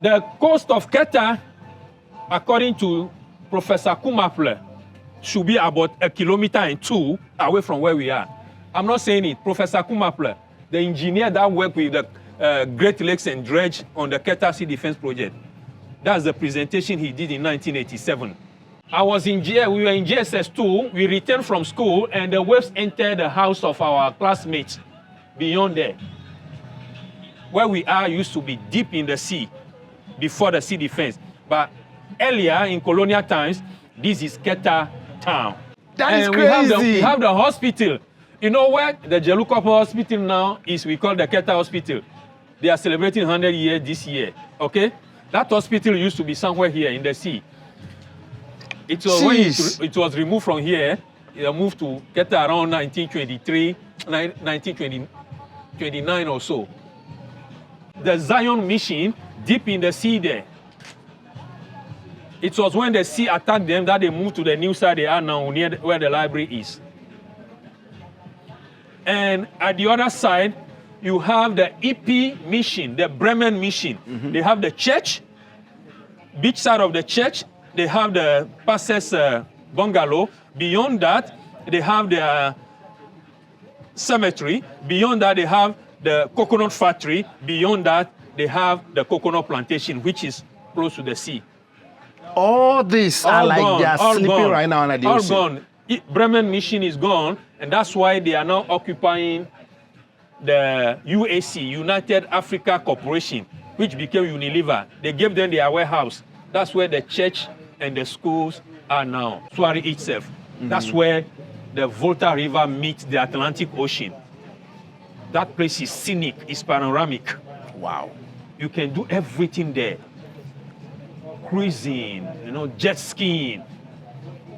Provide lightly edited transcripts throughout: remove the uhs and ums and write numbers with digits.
The coast of Keta, according to Professor Kumaple, should be about 1.2 kilometers away from where we are. I'm not saying it. Professor Kumaple, the engineer that worked with the Great Lakes and Dredge on the Keta Sea Defense Project, that's the presentation he did in 1987. We were in GSS 2, we returned from school, and the waves entered the house of our classmates beyond there. Where we are used to be deep in the sea before the sea defense. But earlier in colonial times, this is Keta town. That is crazy. We have the hospital. You know where the Jelukopo Hospital now is? We call the Keta Hospital. They are celebrating 100 years this year, okay? That hospital used to be somewhere here in the sea. It was when it was removed from here, it moved to Keta around 1923, 1929 or so. The Zion mission, deep in the sea there. It was when the sea attacked them that they moved to the new side they are now, near where the library is. And at the other side, you have the EP mission, the Bremen mission. Mm-hmm. They have the church, beach side of the church. They have the pastors' bungalow. Beyond that, they have the cemetery. Beyond that, they have the coconut factory. Beyond that, they have the coconut plantation, which is close to the sea. All these are like they are sleeping right now under the ocean. All gone. Bremen mission is gone, and that's why they are now occupying the UAC, United Africa Corporation, which became Unilever. They gave them their warehouse. That's where the church and the schools are now. Estuary itself. Mm-hmm. That's where the Volta River meets the Atlantic Ocean. That place is scenic, it's panoramic. Wow. You can do everything there. Cruising, jet skiing.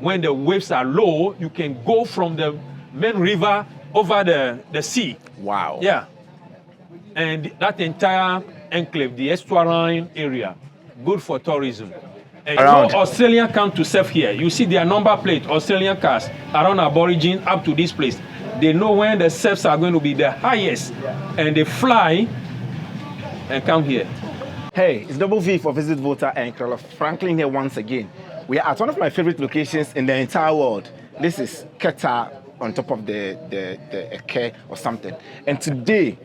When the waves are low, you can go from the main river over the sea. Wow. Yeah. And that entire enclave, the estuarine area, good for tourism. And Australians come to surf here. You see their number plate, Australian cars around Aborigine up to this place. They know when the surfs are going to be the highest, and they fly and come here. Hey, it's Double V for Visit Volta and Carl Franklin here once again. We are at one of my favorite locations in the entire world. This is Keta on top of the Eke or something. And today,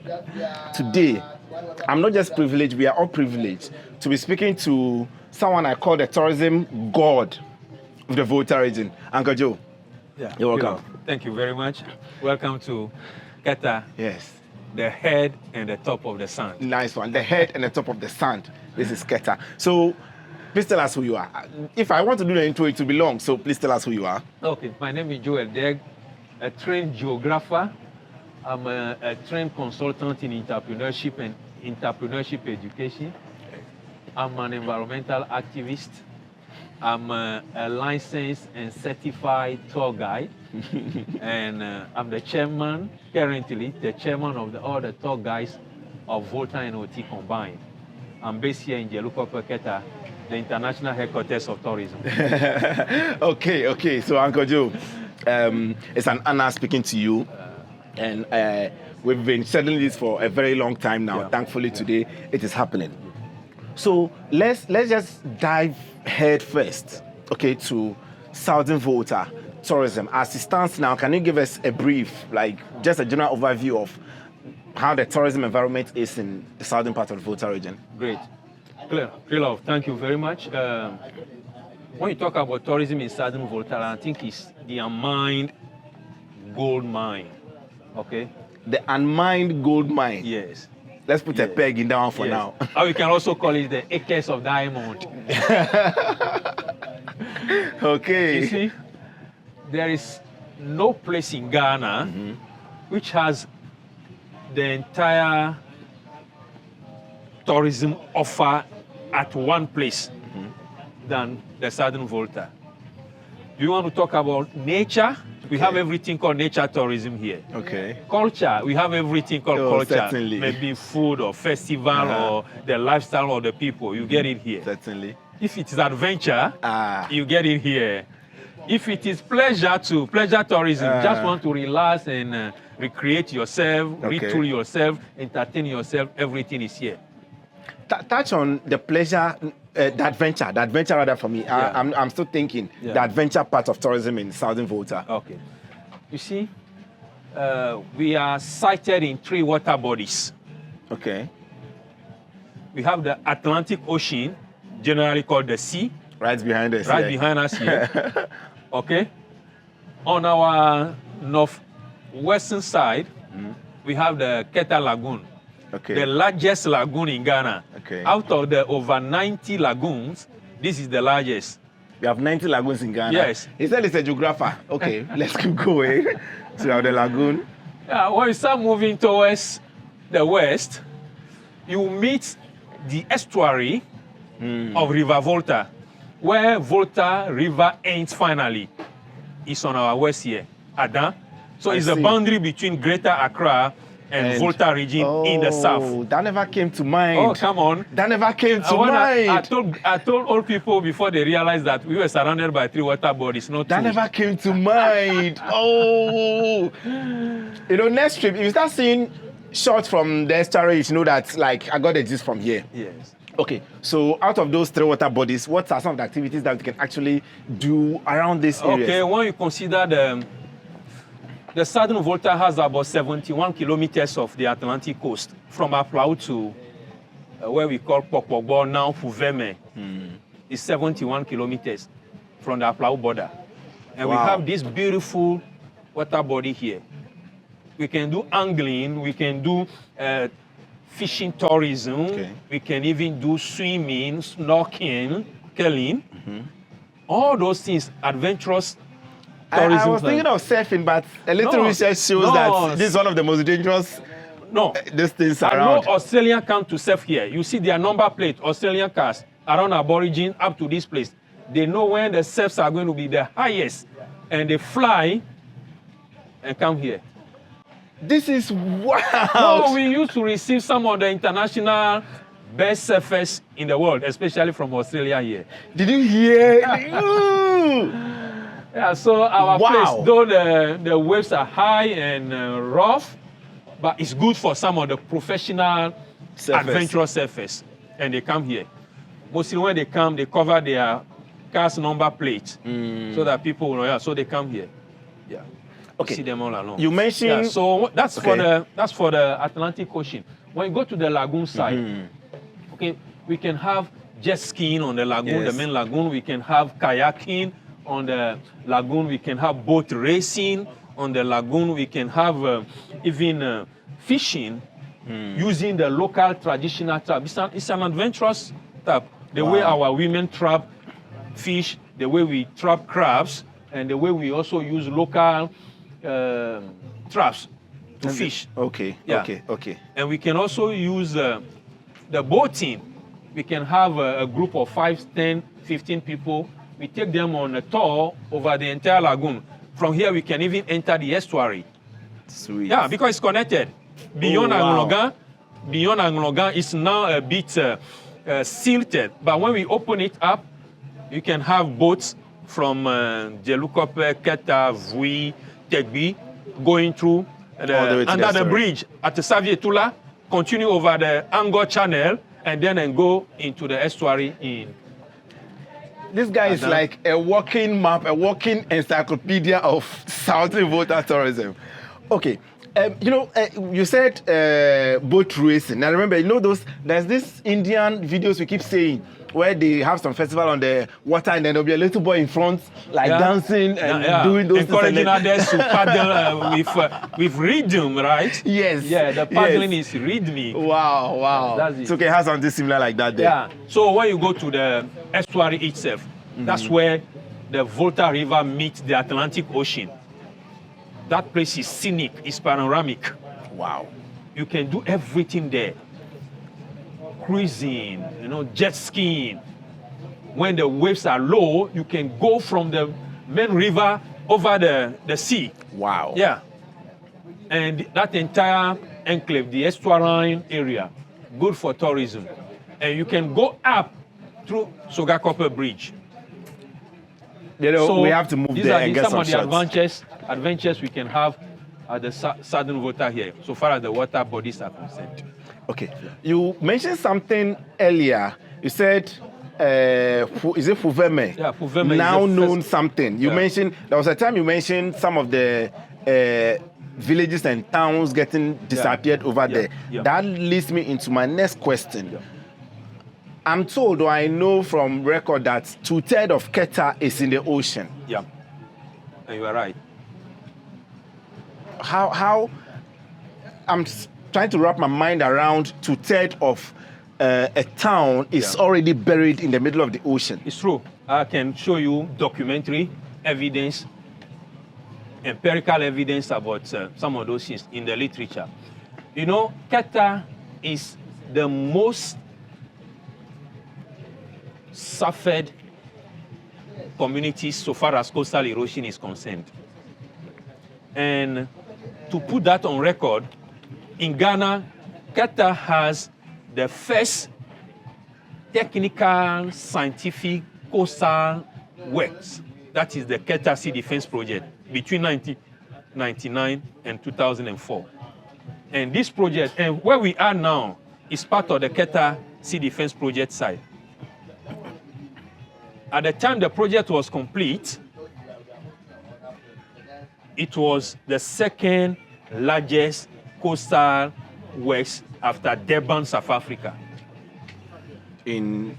I'm not just privileged, we are all privileged to be speaking to someone I call the tourism god of the Volta region. Uncle Joe, you're welcome. Thank you very much. Welcome to Keta. Yes. The head and the top of the sand. Nice one. The head and the top of the sand. This is Keta. So, please tell us who you are. If I want to do the intro, it will be long, so please tell us who you are. Okay, my name is Joel Deg, a trained geographer. I'm a trained consultant in entrepreneurship and entrepreneurship education. I'm an environmental activist. I'm a licensed and certified tour guide. And I'm the chairman, currently, the chairman of all the tour guides of Volta and OT combined. I'm based here in Jelukopo, Keta, the international headquarters of tourism. Okay. So, Uncle Joe, it's an honor speaking to you. And we've been scheduling this for a very long time now. Yeah. Thankfully, today it is happening. So, let's just dive head first, okay, to Southern Volta tourism. As it stands now, can you give us a brief, like just a general overview of how the tourism environment is in the southern part of the Volta region? Great. Clear, thank you very much. When you talk about tourism in southern Volta, I think it's the unmined gold mine, okay? The unmined gold mine? Yes. Let's put a peg in that one for now. Or we can also call it the acres of diamond. Okay. You see, there is no place in Ghana which has the entire tourism offer at one place than the Southern Volta. Do you want to talk about nature? We have everything called nature tourism here. Okay. Culture, we have everything called culture. Certainly. Maybe food or festival or the lifestyle of the people. You get it here. Certainly. If it is adventure, you get it here. If it is pleasure tourism, just want to relax and recreate yourself, retool yourself, entertain yourself, everything is here. touch on the pleasure, the adventure rather for me. Yeah. I'm still thinking the adventure part of tourism in Southern Volta. Okay. You see, we are sited in 3 water bodies. Okay. We have the Atlantic Ocean, generally called the sea. Right behind us. Right behind us here. Okay. On our northwestern side, we have the Keta Lagoon. Okay. The largest lagoon in Ghana. Okay. Out of the over 90 lagoons, this is the largest. We have 90 lagoons in Ghana. Yes. He said it's a geographer. Okay, let's keep going. So we have the lagoon. Yeah, when you start moving towards the west, you meet the estuary of River Volta, where Volta River ends finally. It's on our west here, Adan. So it's the boundary between Greater Accra and Volta Region in the south. That never came to mind. Oh, come on. That never came to mind. I told old people before they realized that we were surrounded by 3 water bodies, not 2. That never came to mind. Oh. You know, next trip, if you start seeing shots from the estuary, you know that, like, I got the gist from here. Yes. Okay, so out of those 3 water bodies, what are some of the activities that we can actually do around this area? Okay, when you consider the Southern Volta has about 71 kilometers of the Atlantic coast, from Aflau to where we call Pokpogbo, now Fuveme. It's 71 kilometers from the Aflau border. And we have this beautiful water body here. We can do angling, we can do fishing tourism, we can even do swimming, snorkeling, all those things, adventurous tourism. I was thinking of surfing, but a little research shows that this is one of the most dangerous these things around. I know Australians come to surf here. You see their number plate, Australian cars, around Aborigine up to this place. They know when the surfs are going to be the highest, and they fly and come here. This is wow. No, we used to receive some of the international best surfers in the world, especially from Australia here. Did you hear? Yeah, so our place, though the waves are high and rough, but it's good for some of the professional adventurous surfers, and they come here. Mostly when they come, they cover their car's number plate so that people will know. So they come here. Yeah. Okay. See them all along. You mentioned so that's for the Atlantic Ocean. When you go to the lagoon side, okay, we can have jet skiing on the lagoon, the main lagoon. We can have kayaking on the lagoon. We can have boat racing on the lagoon. We can have even fishing using the local traditional trap. It's an adventurous trap. The way our women trap fish, the way we trap crabs, and the way we also use local traps to fish. Okay, okay. And we can also use the boating. We can have a group of 5, 10, 15 people. We take them on a tour over the entire lagoon. From here, we can even enter the estuary. Sweet. Yeah, because it's connected. Beyond Anglogan, it's now a bit silted. But when we open it up, you can have boats from Jelukope, Keta, Vui, Tegbi, going through under the bridge at the Savietula, continue over the Angor Channel, and then go into the estuary in. This guy is like a walking map, a walking encyclopedia of Southern Volta tourism. Okay, you know, you said boat racing. Now remember, you know there's this Indian videos we keep saying where they have some festival on the water and then there'll be a little boy in front, like dancing and doing those encouraging others to paddle with rhythm, right? Yes. Yeah, the paddling is rhythmic. Wow. That's it. It's okay, it has something similar like that there. Yeah. So when you go to the estuary itself, that's where the Volta River meets the Atlantic Ocean. That place is scenic, it's panoramic. Wow. You can do everything there. Cruising, jet skiing. When the waves are low, you can go from the main river over the sea. Wow. Yeah. And that entire enclave, the estuarine area, good for tourism. And you can go up through Sogakope Bridge. So we have to move there and get some of the adventures we can have at the Southern Volta here, so far as the water bodies are concerned. Okay. You mentioned something earlier. You said, is it Fuveme? Yeah, Fuveme now is the known first. something. You mentioned, there was a time you mentioned some of the villages and towns getting disappeared over there. Yeah. That leads me into my next question. Yeah. I'm told, or I know from record, that 2/3 of Keta is in the ocean. Yeah, and you are right. How I'm trying to wrap my mind around 2/3 of a town is already buried in the middle of the ocean. It's true. I can show you documentary evidence, empirical evidence about some of those things in the literature. You know, Keta is the most suffered communities so far as coastal erosion is concerned. And to put that on record, in Ghana, Keta has the first technical, scientific coastal works. That is the Keta Sea Defense Project between 1999 and 2004. And this project, and where we are now, is part of the Keta Sea Defense Project site. At the time the project was complete, it was the second largest coastal works after Durban, South Africa. In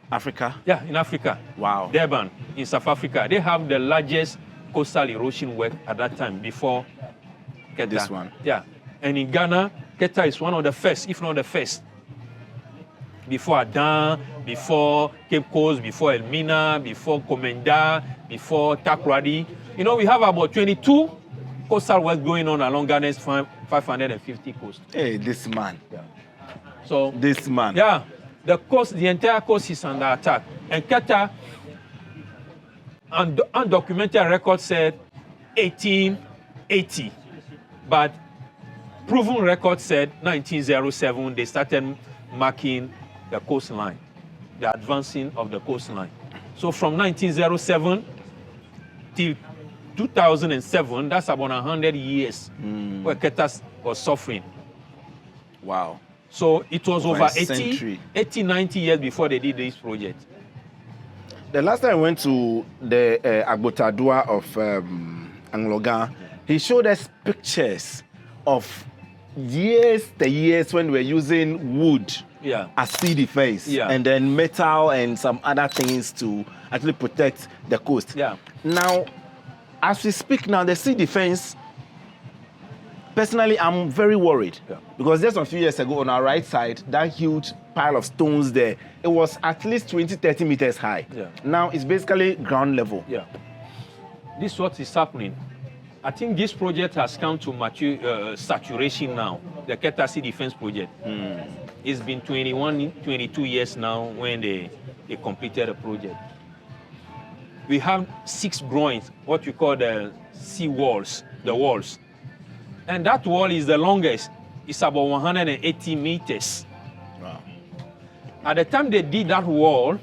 Africa? Yeah, in Africa. Wow. Durban, in South Africa. They have the largest coastal erosion work at that time before Keta. This one? Yeah. And in Ghana, Keta is one of the first, if not the first. Before Adan, before Cape Coast, before Elmina, before Komenda, before Takoradi. You know, we have about 22 coastal works going on along Ghana's 550 coast. Hey, this man. Yeah. So this man. Yeah, the entire coast is under attack. And Keta, undocumented record said 1880, but proven record said 1907. They started marking the coastline, the advancing of the coastline. So from 1907 till 2007, that's about 100 years where Keta was suffering. Wow. So it was over 80, 90 years before they did this project. The last time I went to the Agbotadua of Anglogan, he showed us pictures of the years when we were using wood as sea defense, and then metal and some other things to actually protect the coast. Yeah. Now, as we speak now, the sea defense, personally, I'm very worried because just a few years ago on our right side, that huge pile of stones there, it was at least 20, 30 meters high. Yeah. Now it's basically ground level. Yeah. This is what is happening. I think this project has come to saturation now, the Keta Sea Defense Project. It's been 21, 22 years now when they completed the project. We have 6 groins, what we call the sea walls, the walls. And that wall is the longest. It's about 180 meters. Wow. At the time they did that wall,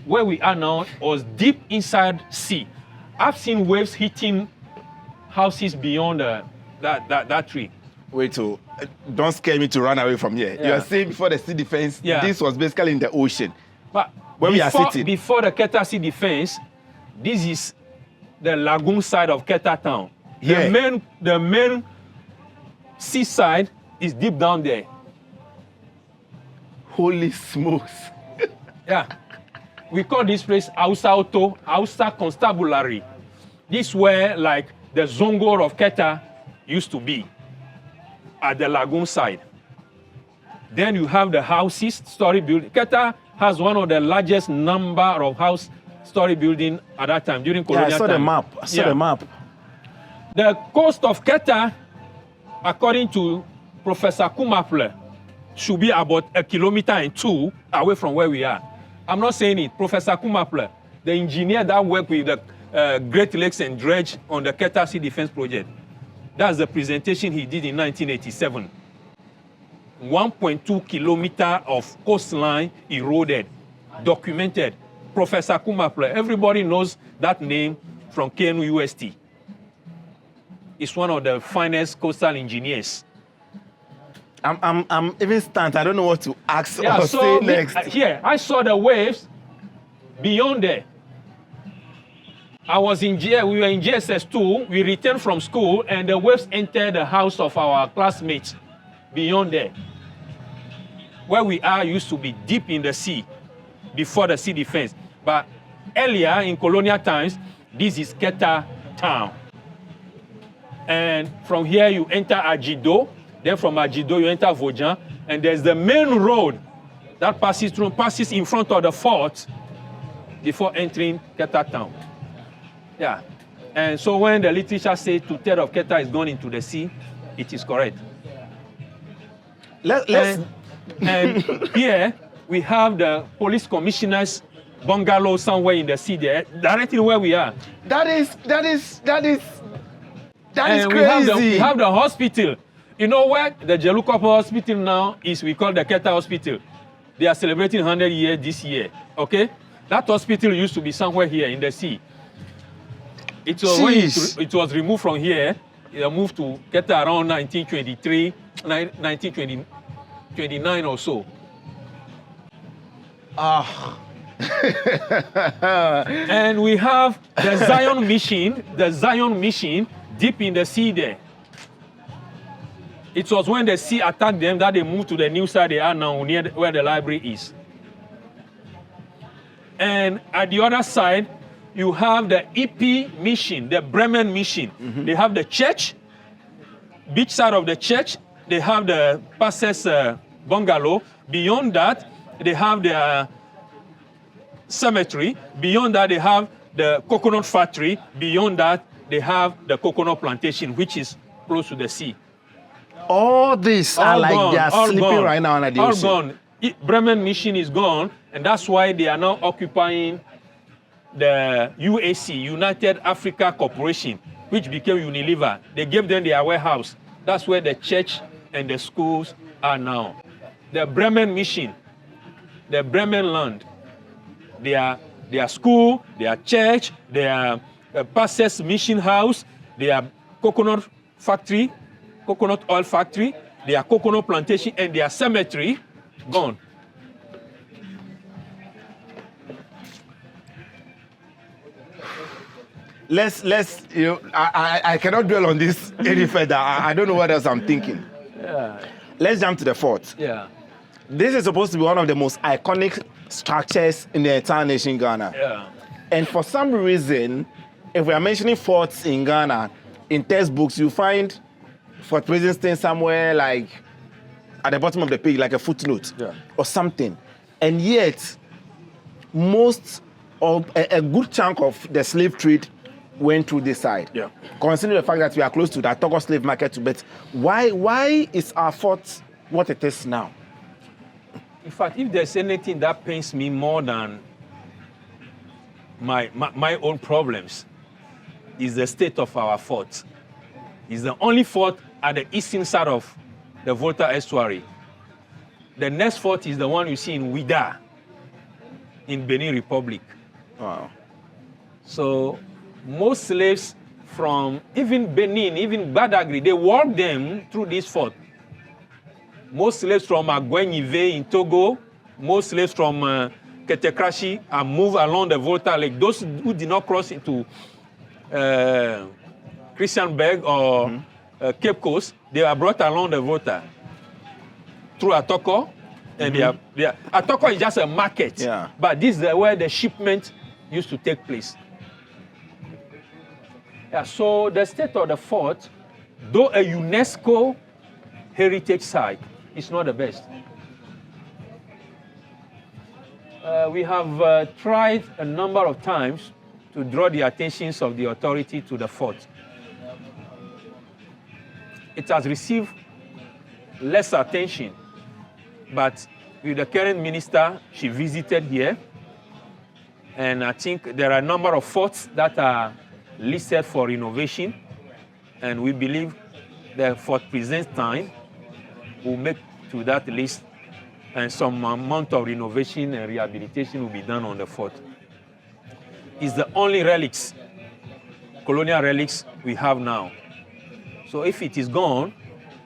where we are now was deep inside sea. I've seen waves hitting houses beyond that tree. Wait, so don't scare me to run away from here. You are saying before the sea defense, this was basically in the ocean. But where we are sitting. Before the Keta Sea Defense, this is the lagoon side of Keta town. The main seaside is deep down there. Holy smokes. Yeah. We call this place Ausa Constabulary. This is where like the Zongor of Keta used to be at the lagoon side. Then you have the houses, story building. Keta has one of the largest number of house story building at that time during colonial time. I saw the map. I saw the map. The coast of Keta, according to Professor Kumaple, should be about 1.2 kilometers away from where we are. I'm not saying it. Professor Kumaple, the engineer that worked with the Great Lakes and Dredge on the Keta Sea Defense Project, that's the presentation he did in 1987. 1.2 kilometers of coastline eroded, documented. Professor Kumaple, everybody knows that name from KNU UST. He's one of the finest coastal engineers. I'm even stunned. I don't know what to ask Yeah, or so say next. here, I saw the waves beyond there. We were in GSS2, we returned from school, and the waves entered the house of our classmates beyond there. Where we are used to be deep in the sea, before the sea defense. But earlier, in colonial times, this is Keta town. And from here, you enter Ajido, then from Ajido, you enter Vojan, and there's the main road that passes in front of the fort before entering Keta town. Yeah. And so when the literature says 2/3 of Keta is gone into the sea, it is correct. And here we have the police commissioner's bungalow somewhere in the sea there, directly where we are. That is And crazy. we have the hospital. You know where the Jelukopo hospital now is? We call the Keta hospital. They are celebrating 100 years this year. Okay? That hospital used to be somewhere here in the sea. It was when it was removed from here. It moved to Keta around 1923, 1929 or so. And we have the Zion mission deep in the sea there. It was when the sea attacked them that they moved to the new side they are now, near where the library is. And at the other side, you have the EP mission, the Bremen mission. Mm-hmm. They have the church, beach side of the church. They have the pastors' bungalow. Beyond that, they have the cemetery. Beyond that, they have the coconut factory. Beyond that, they have the coconut plantation, which is close to the sea. All this are like gone, they are sleeping gone. Right now. And all gone. Bremen mission is gone, and that's why they are now occupying the UAC, United Africa Corporation, which became Unilever. They gave them their warehouse. That's where the church and the schools are now. The Bremen mission, the Bremen land, their school, their church, their pastors' mission house, their coconut factory, coconut oil factory, their coconut plantation, and their cemetery, gone. Let's I cannot dwell on this any further. I don't know what else I'm thinking. Yeah. Let's jump to the fort. Yeah. This is supposed to be one of the most iconic structures in the entire nation, Ghana. Yeah. And for some reason, if we are mentioning forts in Ghana, in textbooks, you find Fort President somewhere like at the bottom of the page, like a footnote or something. And yet, most of a good chunk of the slave trade went through this side. Yeah. Considering the fact that we are close to the Togo slave market, but why is our fort what it is now? In fact, if there's anything that pains me more than my own problems, is the state of our fort. It's the only fort at the eastern side of the Volta Estuary. The next fort is the one you see in Ouida, in Benin Republic. Wow. So most slaves from even Benin, even Badagry, they walked them through this fort. Most slaves from Agüenive in Togo, most slaves from Ketekrashi are moved along the Volta Lake. Those who did not cross into Christiansburg or Cape Coast, they are brought along the Volta through Atoko. And Atoko is just a market, but this is where the shipment used to take place. Yeah, so the state of the fort, though a UNESCO heritage site, is not the best. We have tried a number of times to draw the attentions of the authority to the fort. It has received less attention, but with the current minister, she visited here, and I think there are a number of forts that are listed for renovation, and we believe the Fort Presidentine will make to that list, and some amount of renovation and rehabilitation will be done on the fort. It's the only relics, colonial relics we have now. So if it is gone,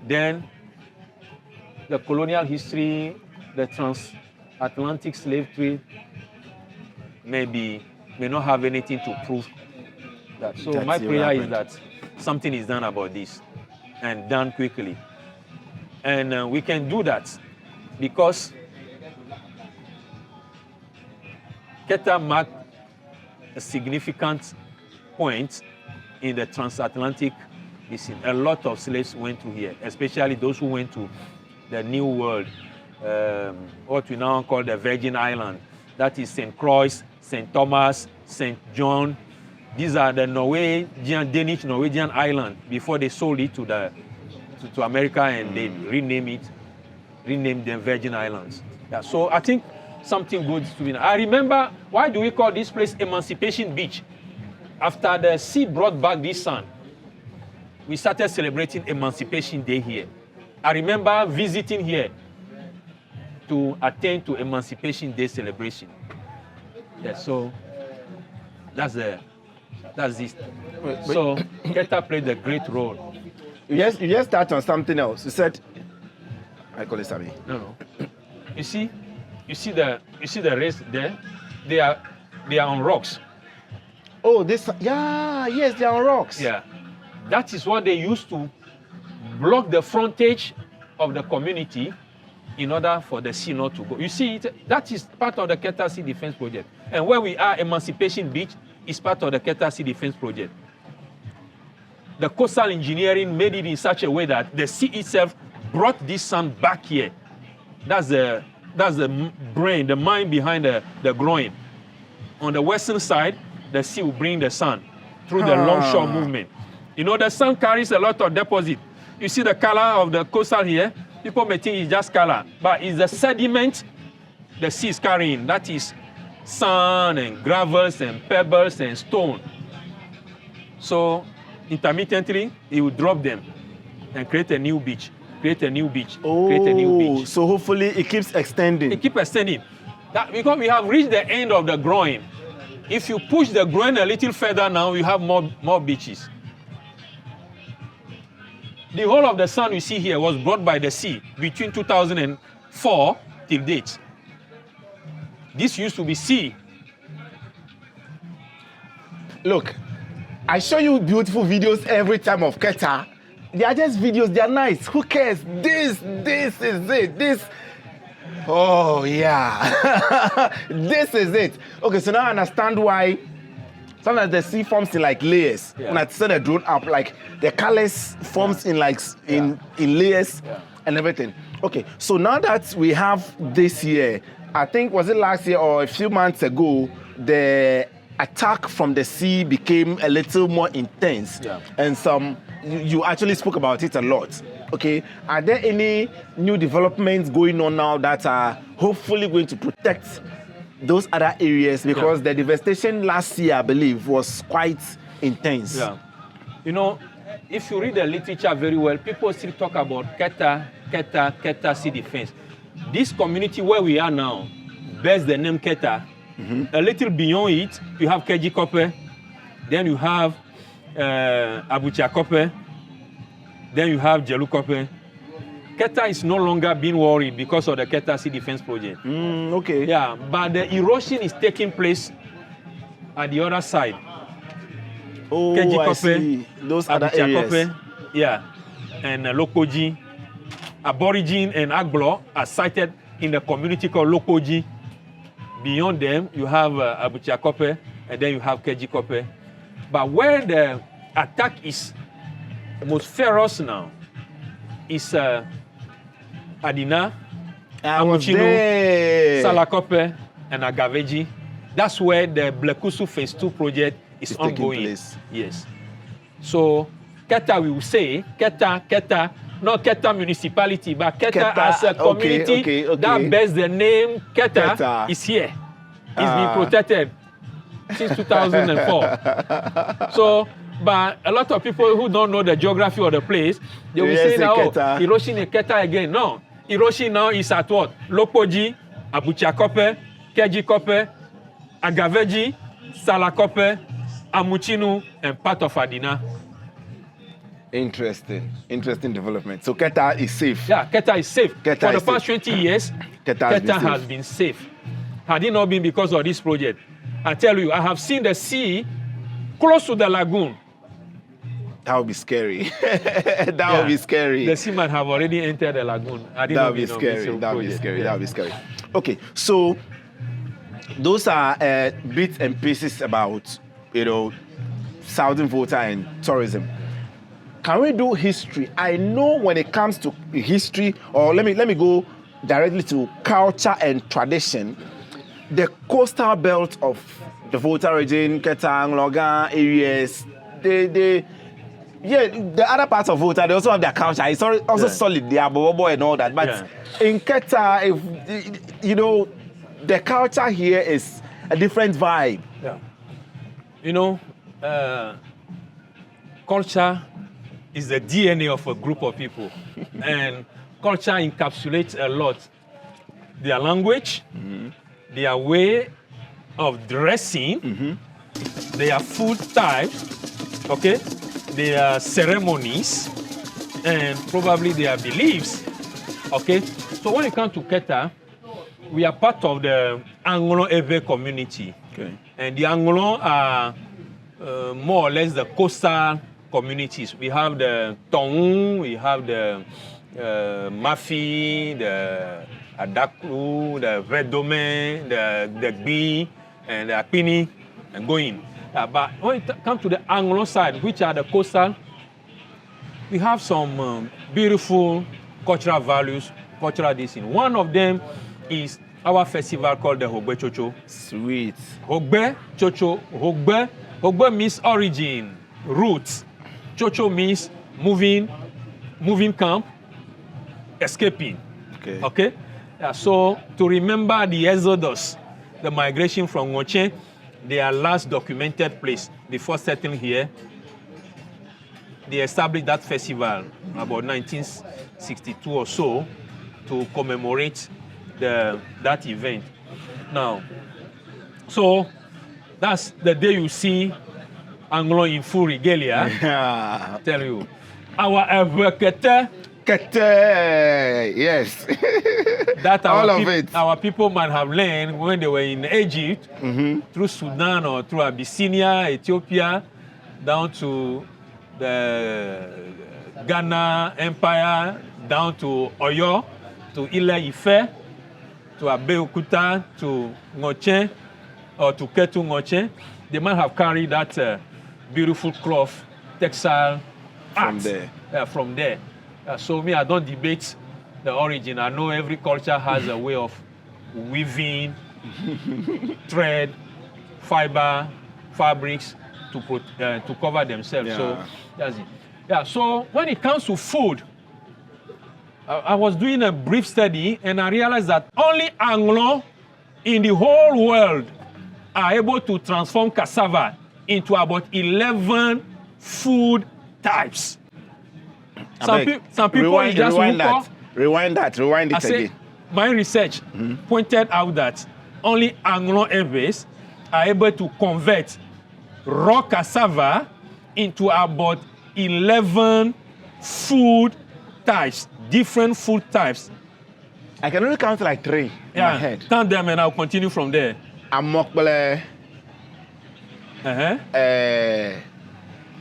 then the colonial history, the transatlantic slave trade, may not have anything to prove that. So That's my prayer is irrelevant. that something is done about this, and done quickly. And we can do that because Keta marked a significant point in the transatlantic basin. A lot of slaves went through here, especially those who went to the New World, what we now call the Virgin Island. That is St. Croix, St. Thomas, St. John. These are the Danish Norwegian island before they sold it to America, and they renamed them Virgin Islands. Yeah, so I think something good to be done. I remember, why do we call this place Emancipation Beach? After the sea brought back this sun, we started celebrating Emancipation Day here. I remember visiting here to attend to Emancipation Day celebration. Yeah, so that's this. So Keta played a great role. You just touched on something else. You said, I call it Sammy. No. You see the race there? They are on rocks. Oh, yes, they are on rocks. Yeah. That is what they used to block the frontage of the community in order for the sea not to go. You see, that is part of the Keta Sea Defense Project. And where we are, Emancipation Beach, is part of the Keta Sea Defense Project. The coastal engineering made it in such a way that the sea itself brought this sand back here. That's the brain, the mind behind the groin. On the western side, the sea will bring the sand through the longshore movement. You know, the sand carries a lot of deposit. You see the color of the coastal here? People may think it's just color, but it's the sediment the sea is carrying. That is sand and gravels and pebbles and stone. So intermittently, it will drop them and create a new beach, create a new beach, create a new beach. So hopefully it keeps extending. It keeps extending. Because we have reached the end of the groin. If you push the groin a little further now, you have more beaches. The whole of the sand we see here was brought by the sea between 2004 till date. This used to be sea. Look, I show you beautiful videos every time of Keta. They are just videos, they are nice. Who cares? This is it. Oh, yeah. This is it. Okay, so now I understand why sometimes the sea forms in like layers. Yeah. When I set the drone up, like the colors forms in like in layers and everything. Okay, so now that we have this year, I think, was it last year or a few months ago, the attack from the sea became a little more intense. Yeah. And you actually spoke about it a lot. Okay, are there any new developments going on now that are hopefully going to protect those other areas? Because the devastation last year, I believe, was quite intense. Yeah. You know, if you read the literature very well, people still talk about Keta Sea Defense. This community where we are now bears the name Keta. A little beyond it, you have Keji Kope, then you have Abucha Kope, then you have Jelu Kope. Keta is no longer being worried because of the Keta Sea Defense Project. Okay. Yeah, but the erosion is taking place at the other side. Oh, Keji I Kope, see. Those other Abucha areas. Kope, yeah, and Lokoji. Aborigine and Agbo are sited in the community called Lokoji. Beyond them, you have Abucha Kope, and then you have Keji Kope. But where the attack is most ferocious now is Adina, Amuchinu, Salakope, and Agaveji. That's where the Blekusu Phase 2 project is ongoing. Yes. So, Keta, we will say, Keta, not Keta municipality, but Keta as a community that bears the name Keta is here. It's been protected since 2004. So, but a lot of people who don't know the geography of the place, they will say that, Erosion is Keta again. No, Erosion now is at what? Lokoji, Abucha Kope, Keji Kope, Agaveji, Salakope, Amuchinu, and part of Adina. Interesting development. So Keta is safe. Yeah, Keta is safe. Keta For the is past safe. 20 years, Keta has been safe. Had it not been because of this project, I tell you, I have seen the sea close to the lagoon. That would be scary. That would be scary. The seaman have already entered the lagoon. That would be scary. That would be scary. That would be scary. Okay, so those are bits and pieces about, Southern Volta and tourism. Can we do history? I know when it comes to history, or let me go directly to culture and tradition. The coastal belt of the Volta region, Keta, Logan areas, the other parts of Volta, they also have their culture. It's also solid, they are bobo and all that. But in Keta, the culture here is a different vibe. Yeah. Culture is the DNA of a group of people. And culture encapsulates a lot. Their language, their way of dressing, their food types, okay? Their ceremonies, and probably their beliefs, okay? So when it comes to Keta, we are part of the Anglo-Ewe community. Okay. And the Anglo are more or less the coastal communities. We have the Tong, we have the Mafi, the Adaklu, the Vedome, the Gbi, and the Akpini, and going. But when it comes to the Anglo side, which are the coastal, we have some beautiful cultural values, cultural discipline. One of them is our festival called the Hogbe Chocho. Sweet. Hogbe Chocho. Hogbe means origin, roots. Chocho means moving camp, escaping. Okay? Yeah, so to remember the exodus, the migration from Ngoche, their last documented place before settling here, they established that festival about 1962 or so to commemorate that event. Now, so that's the day you see Anglo in full regalia. I tell you, our Keta, yes. That our people might have learned when they were in Egypt, through Sudan or through Abyssinia, Ethiopia, down to the Ghana Empire, down to Oyo, to Ile-Ife, to Abeokuta, to Ngoche, or to Ketu Ngoche. They might have carried that beautiful cloth, textile art from there. So me, I don't debate the origin. I know every culture has a way of weaving thread, fiber, fabrics to cover themselves. So that's it. Yeah. So when it comes to food, I was doing a brief study and I realized that only Anglo in the whole world are able to transform cassava into about 11 food types. Some people just rewind it again. My research pointed out that only Anglo-Ewes are able to convert raw cassava into about 11 food types, different food types. I can only count like 3 in my head. Count them and I'll continue from there. Amokbele,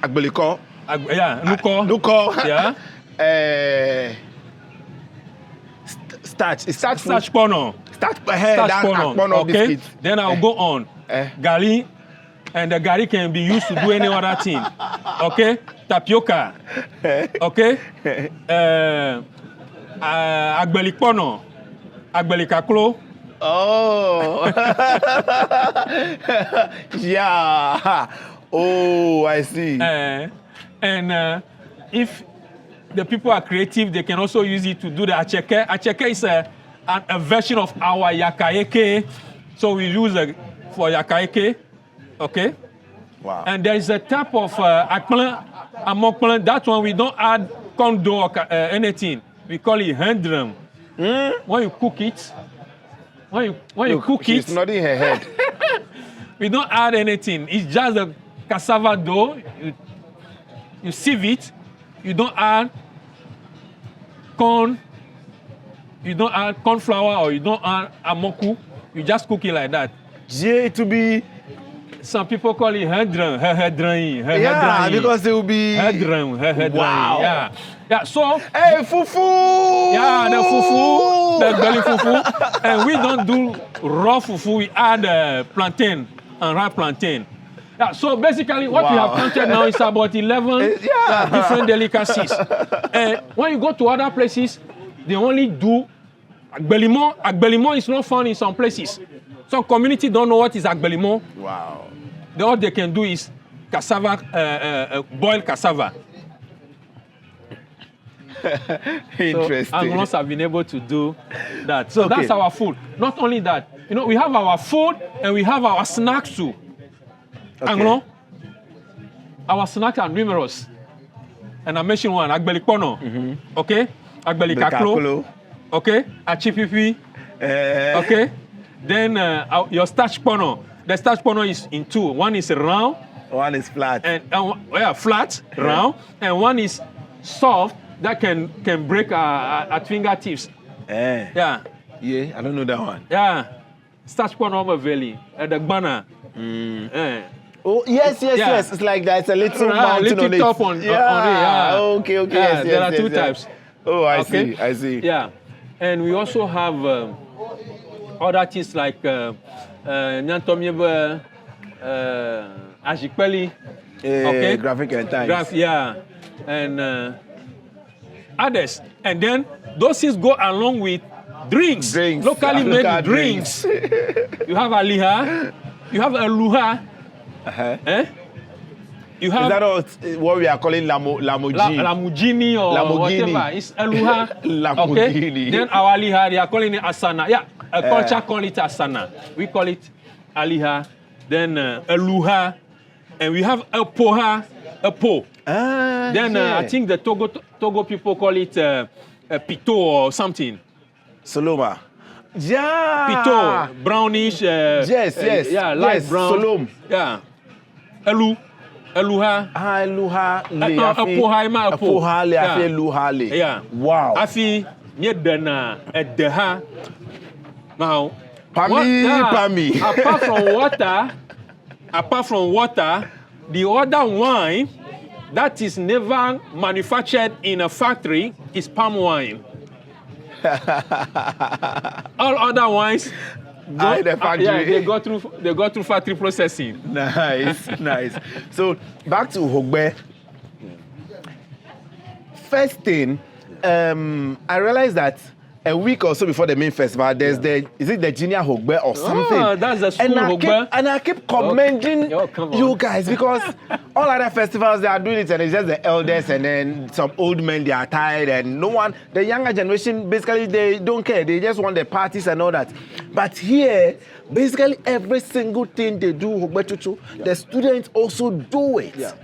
Agbeliko. Nuko. Yeah. Starch. Starch pono. Starch pono. Okay. Biscuits. Then I'll go on. Gali, and the gali can be used to do any other thing. Okay. Tapioca. Okay. Agbelikpono. Agbelikaklo. Oh. Yeah. Oh, I see. And if the people are creative, they can also use it to do the acheke. Acheke is a version of our yakaeke. So we use for yakaeke. Okay? Wow. And there is a type of amokplan. That one we don't add kondo or anything. We call it hand drum. When you cook it, She's nodding her head. we don't add anything. It's just the cassava dough. You sieve it, You don't add corn. You don't add corn flour or you don't add amoku. You just cook it like that. Yeah, to be. Some people call it hedran. Yeah, because it will be. Hedran. Wow. Yeah. So. Hey, fufu. Yeah, the fufu, the belly fufu, and we don't do raw fufu. We add plantain and ripe plantain. Yeah, so basically what we have counted now is about 11 different delicacies. And when you go to other places, they only do agbelimo. Agbelimo is not found in some places. Some community don't know what is agbelimo. Wow. All they can do is cassava, boiled cassava. Interesting. So Anglos have been able to do that. So that's our food. Not only that, we have our food and we have our snacks too. Anglo, our snacks are numerous. And I mentioned one, agbeli pono, okay? Agbeli kaklo, okay? Achipipi, okay? Then your starch pono. The starch pono is in two. One is round. One is flat. And flat, round. And one is soft that can break at fingertips. Yeah. Yeah, I don't know that one. Yeah. Starch pono over valley at the banner. Oh, yes. It's like that. It's a little mountain on it. Top on it. Yeah. Okay. Yes, there are two types. Oh, I see. Yeah. And we also have other things like Nyantomiebe, Ajikpeli. Okay. Graphic and times. And others. And then those things go along with drinks. Locally made drinks. You have aliha. You have aluha. You have. Is that what we are calling Lamugini or whatever? It's aluha. Lamugini. Okay? Then our aliha, they are calling it asana. Yeah, culture call it asana. We call it aliha. Then aluha. And we have apoha, apo. Then I think the Togo people call it pito or something. Soloma. Yeah. Pito, brownish. Yes. Yeah, light brown. Solom. Yeah. Eluha. Eluha. Apoha le afi eluha le. Yeah. Wow. Afi nyedana edeha. Now. Pami. Apart from water, the other wine that is never manufactured in a factory is palm wine. All other wines they go through factory processing. Nice. So back to Hogbe. First thing, I realized that a week or so before the main festival, there's is it the Junior Hogbe or something? Oh, that's the school Hogbe. And I keep commending you guys because all other festivals, they are doing it and it's just the elders and then some old men, they are tired and no one, the younger generation, basically they don't care. They just want the parties and all that. But here, basically every single thing they do, Hogbe Chuchu, the students also do it. Yeah.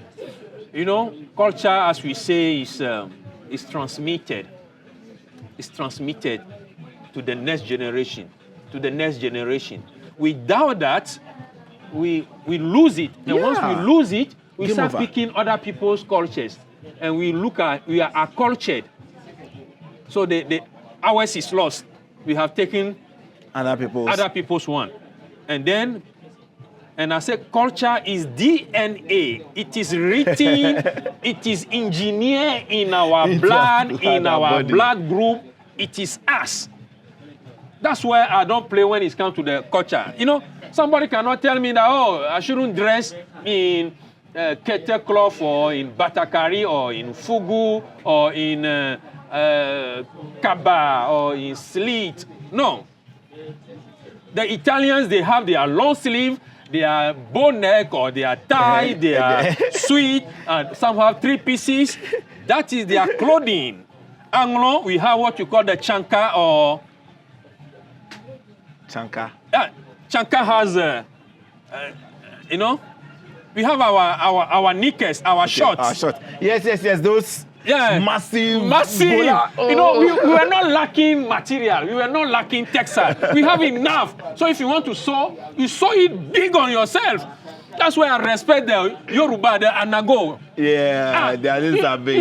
Culture, as we say, is transmitted. Is transmitted to the next generation, Without that, we lose it. And once we lose it, we start picking other people's cultures. And we are accultured. So ours is lost. We have taken other people's one. And I say culture is DNA. It is written, it is engineered in our blood, in our blood group. It is us. That's why I don't play when it comes to the culture. Somebody cannot tell me that, I shouldn't dress in kete cloth or in batakari or in fugu or in kaba or in slit. No. The Italians, they have their long sleeve, their bow neck or their tie, their suite, and some have 3 pieces. That is their clothing. Anglo, we have what you call the chanka or... Chanka? Yeah, chanka has, we have our knickers, our shorts. Our shorts. Yes, those... Yeah. Massive. We were not lacking material. We were not lacking textile. We have enough. So if you want to sew, you sew it big on yourself. That's why I respect the Yoruba, the Anago. Yeah, they are little you big.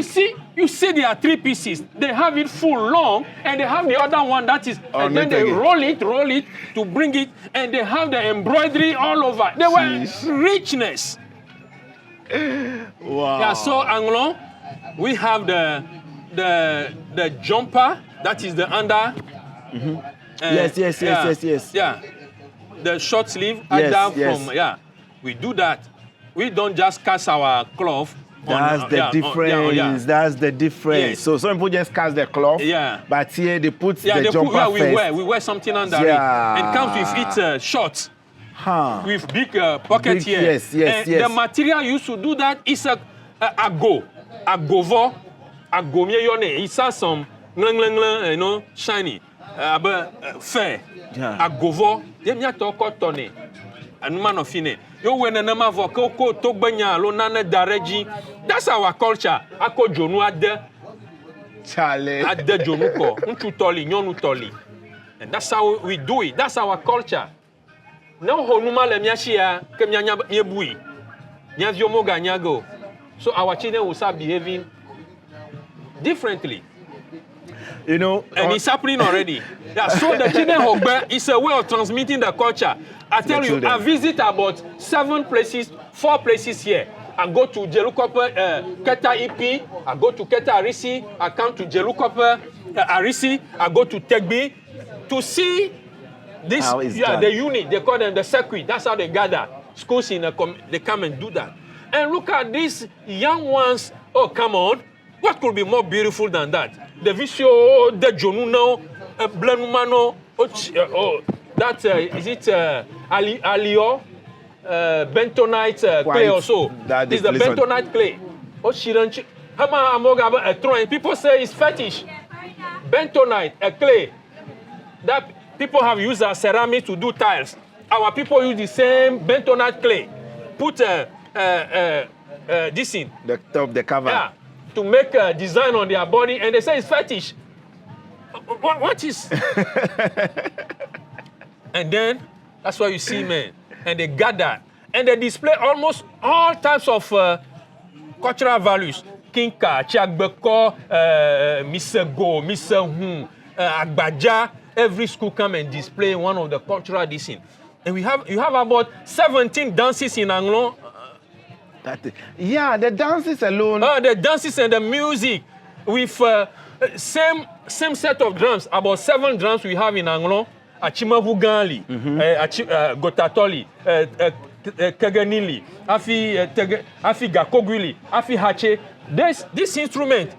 you see there are 3 pieces. They have it full long, and they have the other one that is, and then they again. roll it to bring it, and they have the embroidery all over. They were richness. Wow. Yeah, so Anglon, we have the jumper, that is the under. Yes. Yeah, the short sleeve, Yes. we do that. We don't just cast our cloth. That's the difference. That's the difference. Yes. So some people just cast the cloth. Yeah. But here they put the jumper first. we wear something under it. And comes with it shorts. Huh. With big pocket here. Yes. The material used to do that is agovo, agomie yone. It has some shiny, fair. Agovo. Dem ya to cotton. Anuma no fine. Yo when na ma voka ko to gbanya lo na na dareji. That's our culture. Ako jonu ade. Charlie. Ade jonu ko. Ntu toli, nyonu toli. And that's how we do it. That's our culture. No honuma le miashia ke mianya yebui. Nya viomo ganyago. So our children will start behaving differently. You know, and it's happening already. Yeah, so the children hogbe is a way of transmitting the culture. I tell you, I visit about 4 places here. I go to Jelukope, Keta EP, I go to Keta Arisi, I come to Jelukope, Arisi, I go to Tegbi to see this, the unit, they call them the circuit. That's how they gather. Schools they come and do that. And look at these young ones. Oh, come on. What could be more beautiful than that? The Visio, the Jonuno, Blenumano, that is it Alio, bentonite clay or so. It's the bentonite clay. Oh, Shiranchi. Hama Amoga a throwing. People say it's fetish. Bentonite, a clay. That people have used as ceramic to do tiles. Our people use the same bentonite clay. Put this in. The top, the cover. Yeah. To make a design on their body, and they say it's fetish. What is? And then that's why you see men, and they gather, and they display almost all types of cultural values. Kinka, Chiagbeko, Mr. Go, Mr. Hun, Agbaja. Every school come and display one of the cultural dishes. And you have about 17 dances in Anglon. The dances alone. The dances and the music with same set of drums. About 7 drums we have in Anglon. Achimavugali, Gotatoli, Kaganili, Afi Gakoguli, Afi Hache. This instrument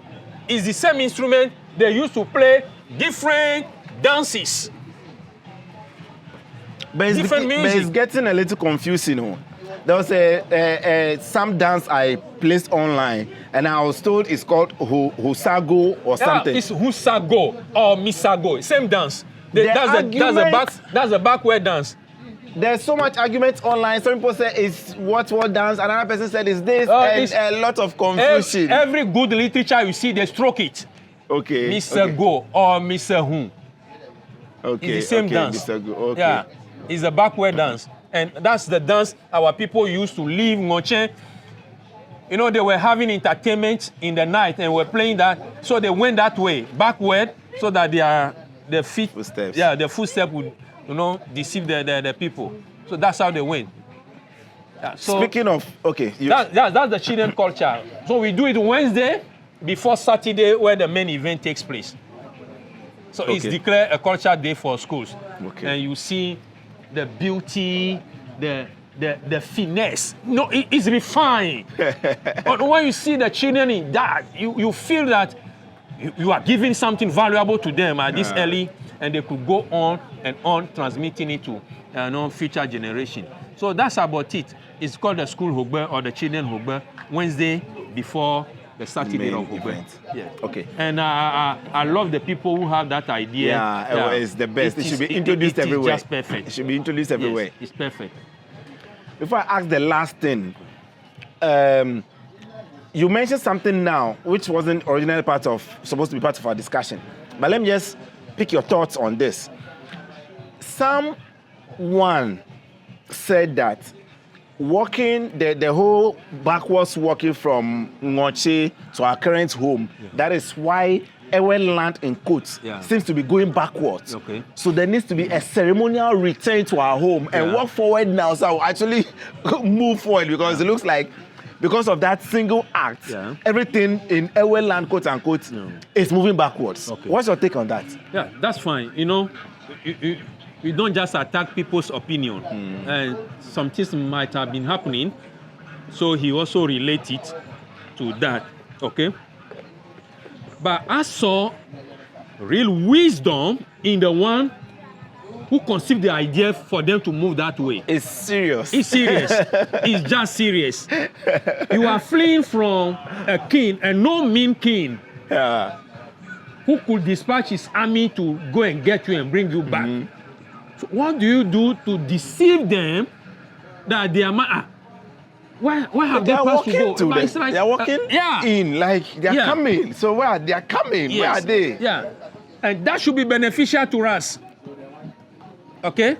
is the same instrument they used to play different dances. But it's getting a little confusing. You know? There was some dance I placed online, and I was told it's called Husago or something. It's Husago or Misago, same dance. That's the backward dance. There's so much argument online. Some people say it's what dance, another person said it's this, and a lot of confusion. Every good literature you see, they stroke it. Okay. Mr. Go or Mr. Hun. Okay. It's the same dance. Mr. Go. Okay. Yeah, it's a backward dance. And that's the dance our people used to leave Ngoche. You know, they were having entertainment in the night and were playing that. So they went that way, backward, so that their feet, footsteps. Yeah, the footstep would, deceive the people. So that's how they went. Yeah, so speaking of, okay. That's the children culture. So we do it Wednesday before Saturday where the main event takes place. So it's declared a culture day for schools. Okay. And you see the beauty, the finesse. No, it's refined. But when you see the children in that, you feel that you are giving something valuable to them at this early, and they could go on and on transmitting it to future generation. So that's about it. It's called the school Hogbe or the children Hogbe, Wednesday before the Saturday of Hogbe. Yeah. Okay. And I love the people who have that idea. Yeah, it's the best. It should be introduced everywhere. It's just perfect. It should be introduced everywhere. Yes, it's perfect. Before I ask the last thing, you mentioned something now which wasn't originally supposed to be part of our discussion. But let me just pick your thoughts on this. Someone said that walking, the whole backwards walking from Ngoche to our current home, that is why our land in quotes seems to be going backwards. Okay. So there needs to be a ceremonial return to our home and walk forward now. So I'll actually move forward because it looks like because of that single act, everything in our land, quote unquote, is moving backwards. Okay. What's your take on that? Yeah, that's fine. You know, you don't just attack people's opinion. And some things might have been happening. So he also related to that. Okay. But I saw real wisdom in the one who conceived the idea for them to move that way. It's serious. It's serious. It's just serious. You are fleeing from a king, a no mean king, who could dispatch his army to go and get you and bring you back. So what do you do to deceive them that they are why have they passed to go? Like, they are walking in, like they are coming. So where they are coming? Yes. Where are they? Yeah, and that should be beneficial to us. Okay,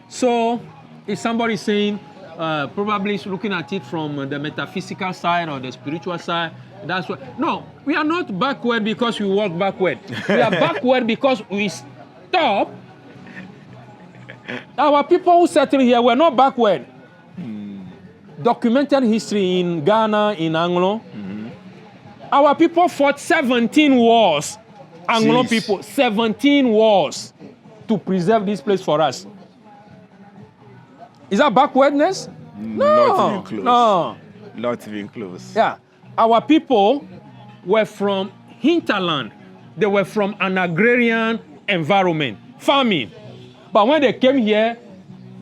so if somebody is saying, probably looking at it from the metaphysical side or the spiritual side, that's what. No, we are not backward because we walk backward. We are backward because we stop. Our people who settled here were not backward. Documented history in Ghana, in Anglo. Our people fought 17 wars. Anglo people, 17 wars to preserve this place for us. Is that backwardness? No. Not even close. No. Not even close. Yeah. Our people were from hinterland. They were from an agrarian environment, farming. But when they came here,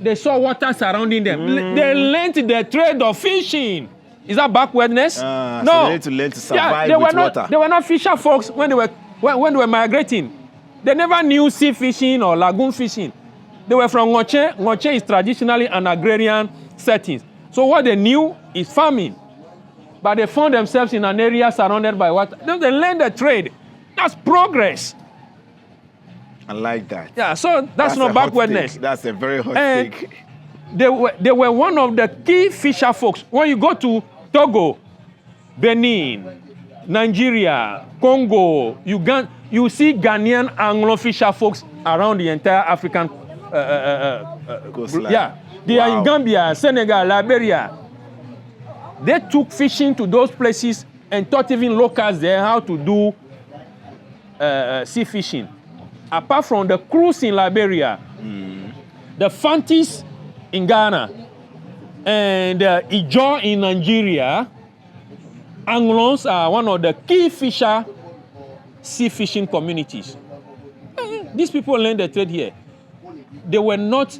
they saw water surrounding them. They learned the trade of fishing. Is that backwardness? No. So they need to learn to survive with water. They were not fisher folks when they were migrating. They never knew sea fishing or lagoon fishing. They were from Ngoche. Ngoche is traditionally an agrarian setting. So what they knew is farming. But they found themselves in an area surrounded by water. Then they learned the trade. That's progress. I like that. Yeah, so that's not backwardness. That's a very hot take. They were one of the key fisher folks. When you go to Togo, Benin, Nigeria, Congo, Uganda, you see Ghanaian Anglo fisher folks around the entire African coastline. Yeah, they are in Gambia, Senegal, Liberia. They took fishing to those places and taught even locals there how to do sea fishing. Apart from the cruise in Liberia, the Fantis in Ghana, and Ijo in Nigeria, Anglos are one of the key sea fishing communities. These people learned the trade here. They were not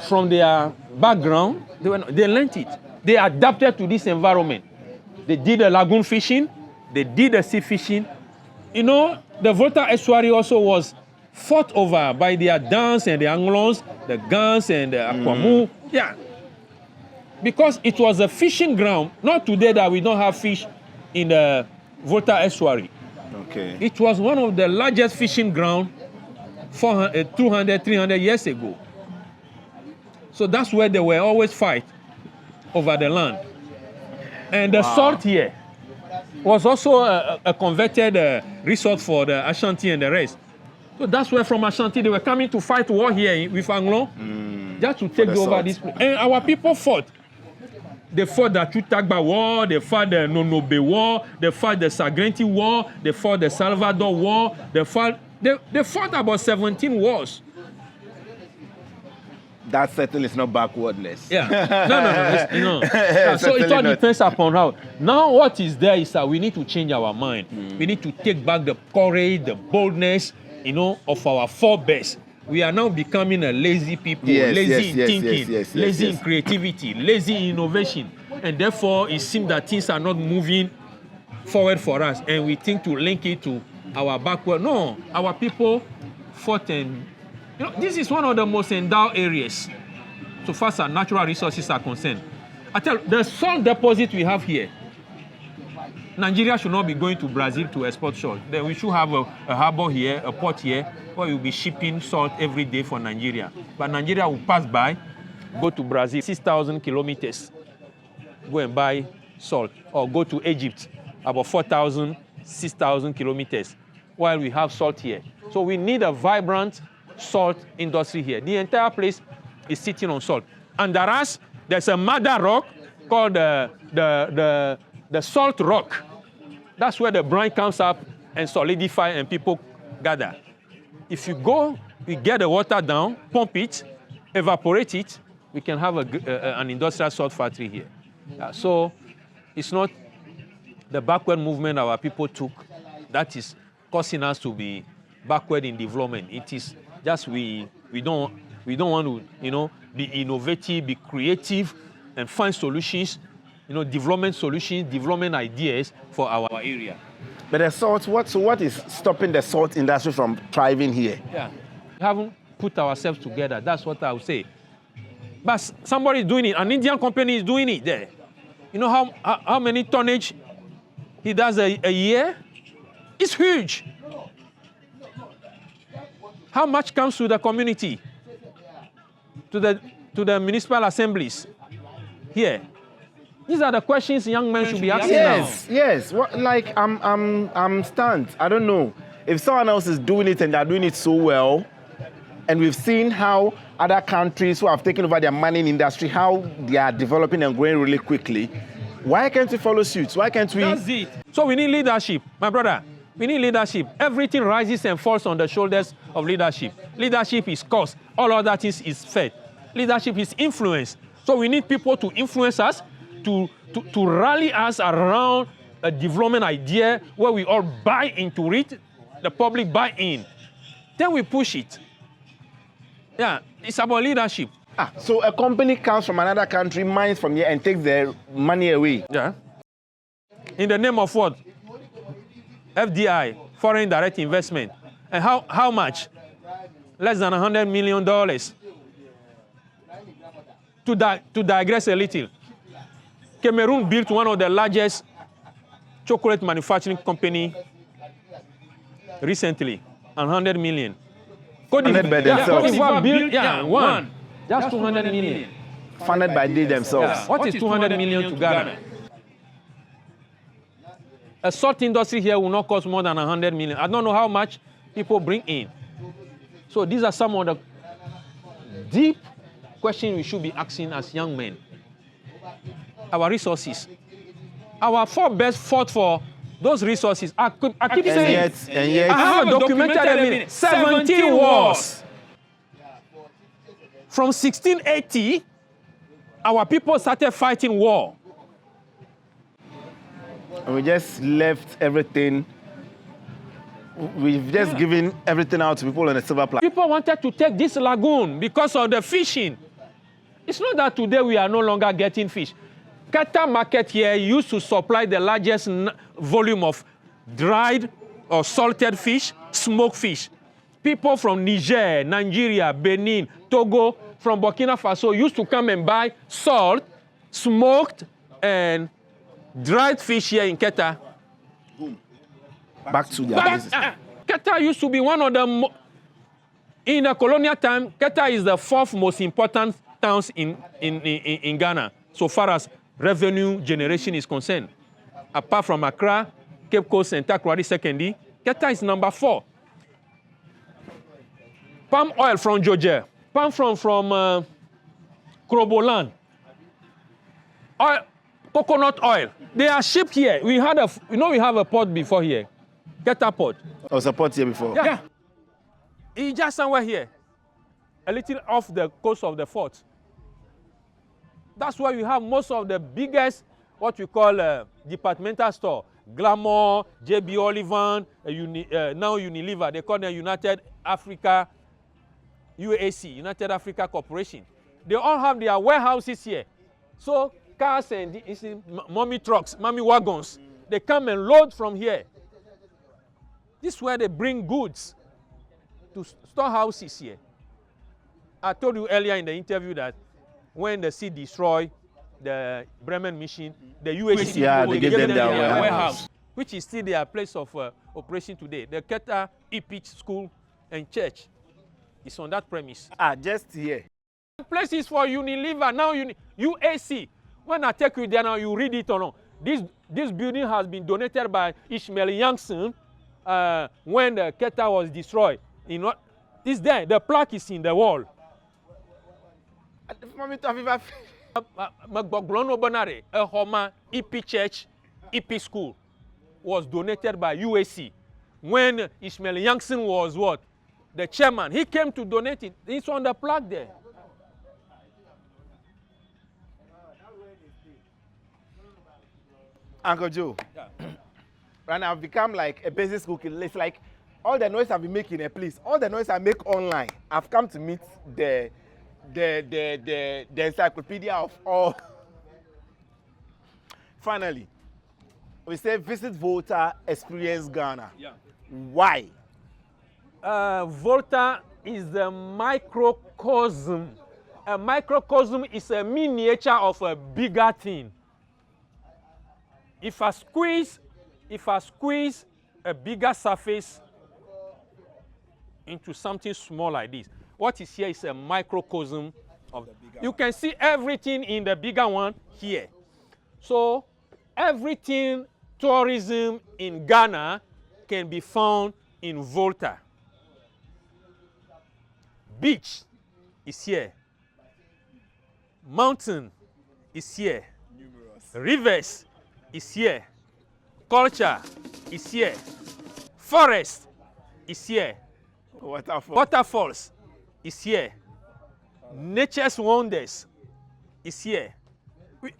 from their background. They learned it. They adapted to this environment. They did the lagoon fishing. They did the sea fishing. You know, the Volta Estuary also was fought over by their Dans and the Anglos, the Gans and the Akwamu. Yeah. Because it was a fishing ground. Not today that we don't have fish in the Volta Estuary. Okay. It was one of the largest fishing grounds 200, 300 years ago. So that's where they were always fight over the land. And the salt here was also a converted resort for the Ashanti and the rest. So that's where from Ashanti they were coming to fight war here with Anglo, just to take over this place. And our people fought. They fought the Chutagba War, they fought the Nonobe War, they fought the Sagrenti War, they fought the Salvador War, they fought about 17 wars. That certainly is not backwardness. Yeah. No. Yeah, so it all depends upon how. Now what is there is that we need to change our mind. We need to take back the courage, the boldness, of our forebears. We are now becoming a lazy people, lazy in thinking, lazy in creativity, lazy in innovation. And therefore, it seems that things are not moving forward for us. And we think to link it to our backward. No, our people fought and... this is one of the most endowed areas so far as our natural resources are concerned. I tell you, the salt deposit we have here, Nigeria should not be going to Brazil to export salt. Then we should have a harbor here, a port here, where we'll be shipping salt every day for Nigeria. But Nigeria will pass by Go to Brazil, 6,000 kilometers. Go and buy salt. Or go to Egypt, about 4,000, 6,000 kilometers. While we have salt here. So we need a vibrant salt industry here. The entire place is sitting on salt. And there's a mother rock called the salt rock. That's where the brine comes up and solidify and people gather. If you go, we get the water down, pump it, evaporate it, we can have an industrial salt factory here. So it's not the backward movement our people took that is causing us to be backward in development. It is just we don't want to be innovative, be creative, and find solutions, development solutions, development ideas for our area. But the salt, what is stopping the salt industry from thriving here? Yeah, we haven't put ourselves together. That's what I would say. But somebody is doing it. An Indian company is doing it there. You know how many tonnage he does a year? It's huge. How much comes to the community? To the municipal assemblies here? These are the questions young men should be asking now. Yes. I'm stunned. I don't know. If someone else is doing it and they're doing it so well, and we've seen how other countries who have taken over their mining industry, how they are developing and growing really quickly, why can't we follow suit? Why can't we? That's it. So we need leadership, my brother. We need leadership. Everything rises and falls on the shoulders of leadership. Leadership is cost. All other things is fed. Leadership is influence. So we need people to influence us, to rally us around a development idea where we all buy into it, the public buy in. Then we push it. Yeah, it's about leadership. So a company comes from another country, mines from here, and takes their money away. Yeah. In the name of what? FDI, foreign direct investment. And how much? Less than $100 million. To digress a little, Cameroon built one of the largest chocolate manufacturing company recently, $100 million. Funded by themselves. Built one. Just $200 million. Funded by they themselves. Yeah. What is $200 million to Ghana? A salt industry here will not cost more than $100 million. I don't know how much people bring in. So these are some of the deep questions we should be asking as young men. Our resources. Our forebears fought for those resources. I keep saying, and yet, I have a documented evidence. 17 wars. From 1680, our people started fighting war. And we just left everything. We've just given everything out to people on a silver platter. People wanted to take this lagoon because of the fishing. It's not that today we are no longer getting fish. Keta market here used to supply the largest volume of dried or salted fish, smoked fish. People from Niger, Nigeria, Benin, Togo, from Burkina Faso used to come and buy salt, smoked, and dried fish here in Keta. Back to their business. Keta used to be one of the, in the colonial time, Keta is the fourth most important towns in Ghana, so far as revenue generation is concerned. Apart from Accra, Cape Coast, and Takoradi Secondary, Keta is number 4. Palm oil from Georgia, palm from Kroboland, oil, coconut oil. They are shipped here. We had we have a port before here, Keta port. I was a port here before. Yeah. It's just somewhere here, a little off the coast of the fort. That's why we have most of the biggest, what we call departmental store. Glamour, JB Olivan, now Unilever. They call them United Africa, UAC, United Africa Corporation. They all have their warehouses here. So cars and mommy trucks, mommy wagons, they come and load from here. This is where they bring goods to storehouses here. I told you earlier in the interview that when the sea destroyed the Bremen mission, the UAC they gave them their warehouse, which is still their place of operation today. The Keta Ipich School and Church is on that premise. Just here. Places for Unilever, now UAC. When I take you there now, you read it or not. This building has been donated by Ishmael Youngson when the Keta was destroyed. You know, it's there. The plaque is in the wall. Magboglono Bonare, a Homa EP Church, EP School was donated by UAC. When Ishmael Youngson was what? The chairman. He came to donate it. It's on the plaque there. Uncle Joe, right now I've become like a basic school kid. It's like all the noise I've been making a place, all the noise I make online, I've come to meet the encyclopedia of all. Finally, we say visit Volta, experience Ghana. Yeah. Why? Volta is the microcosm. A microcosm is a miniature of a bigger thing. If I squeeze a bigger surface into something small like this, what is here is a microcosm of the bigger. You can see everything in the bigger one here. So everything tourism in Ghana can be found in Volta. Beach is here. Mountain is here. Numerous. Rivers is here. Culture is here. Forest is here. Waterfalls is here. Nature's wonders is here.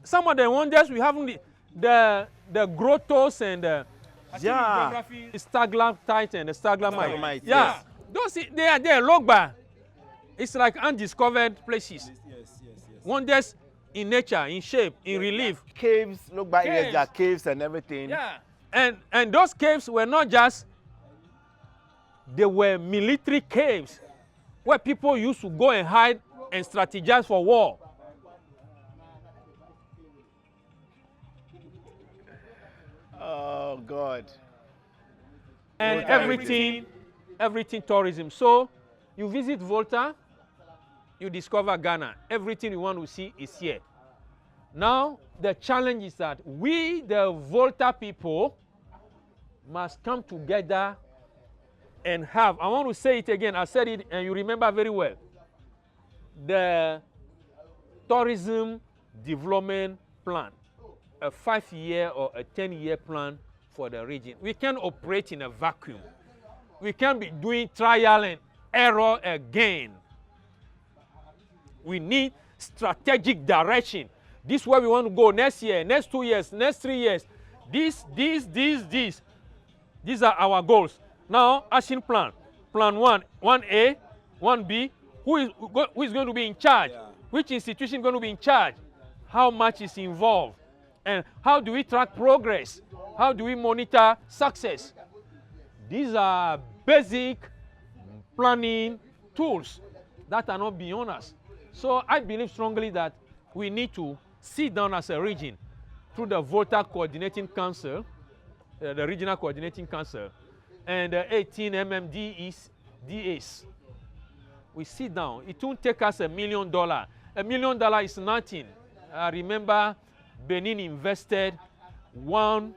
Some of the wonders we haven't, the grottos and the stalactite and the stalagmite. Yeah, yes. Those they are there. Logba. It's like undiscovered places. Yes. Wonders in nature, in shape, in relief. Caves, look back, Caves. there are caves and everything. Yeah, and those caves were not just, they were military caves where people used to go and hide and strategize for war. Oh God. And Volta everything tourism. So you visit Volta, you discover Ghana. Everything you want to see is here. Now, the challenge is that we, the Volta people, must come together and have, I want to say it again, I said it and you remember very well, the tourism development plan, a 5-year or a 10-year plan for the region. We can't operate in a vacuum. We can't be doing trial and error again. We need strategic direction. This is where we want to go next year, next 2 years, next 3 years. These. These are our goals. Now, action plan. Plan 1, 1A, 1B. Who is going to be in charge? Yeah. Which institution is going to be in charge? How much is involved? And how do we track progress? How do we monitor success? These are basic planning tools that are not beyond us. So I believe strongly that we need to sit down as a region through the Volta Coordinating Council, the Regional Coordinating Council, and 18 MMDAs. We sit down. It won't take us $1 million. $1 million is nothing. I remember Benin invested 2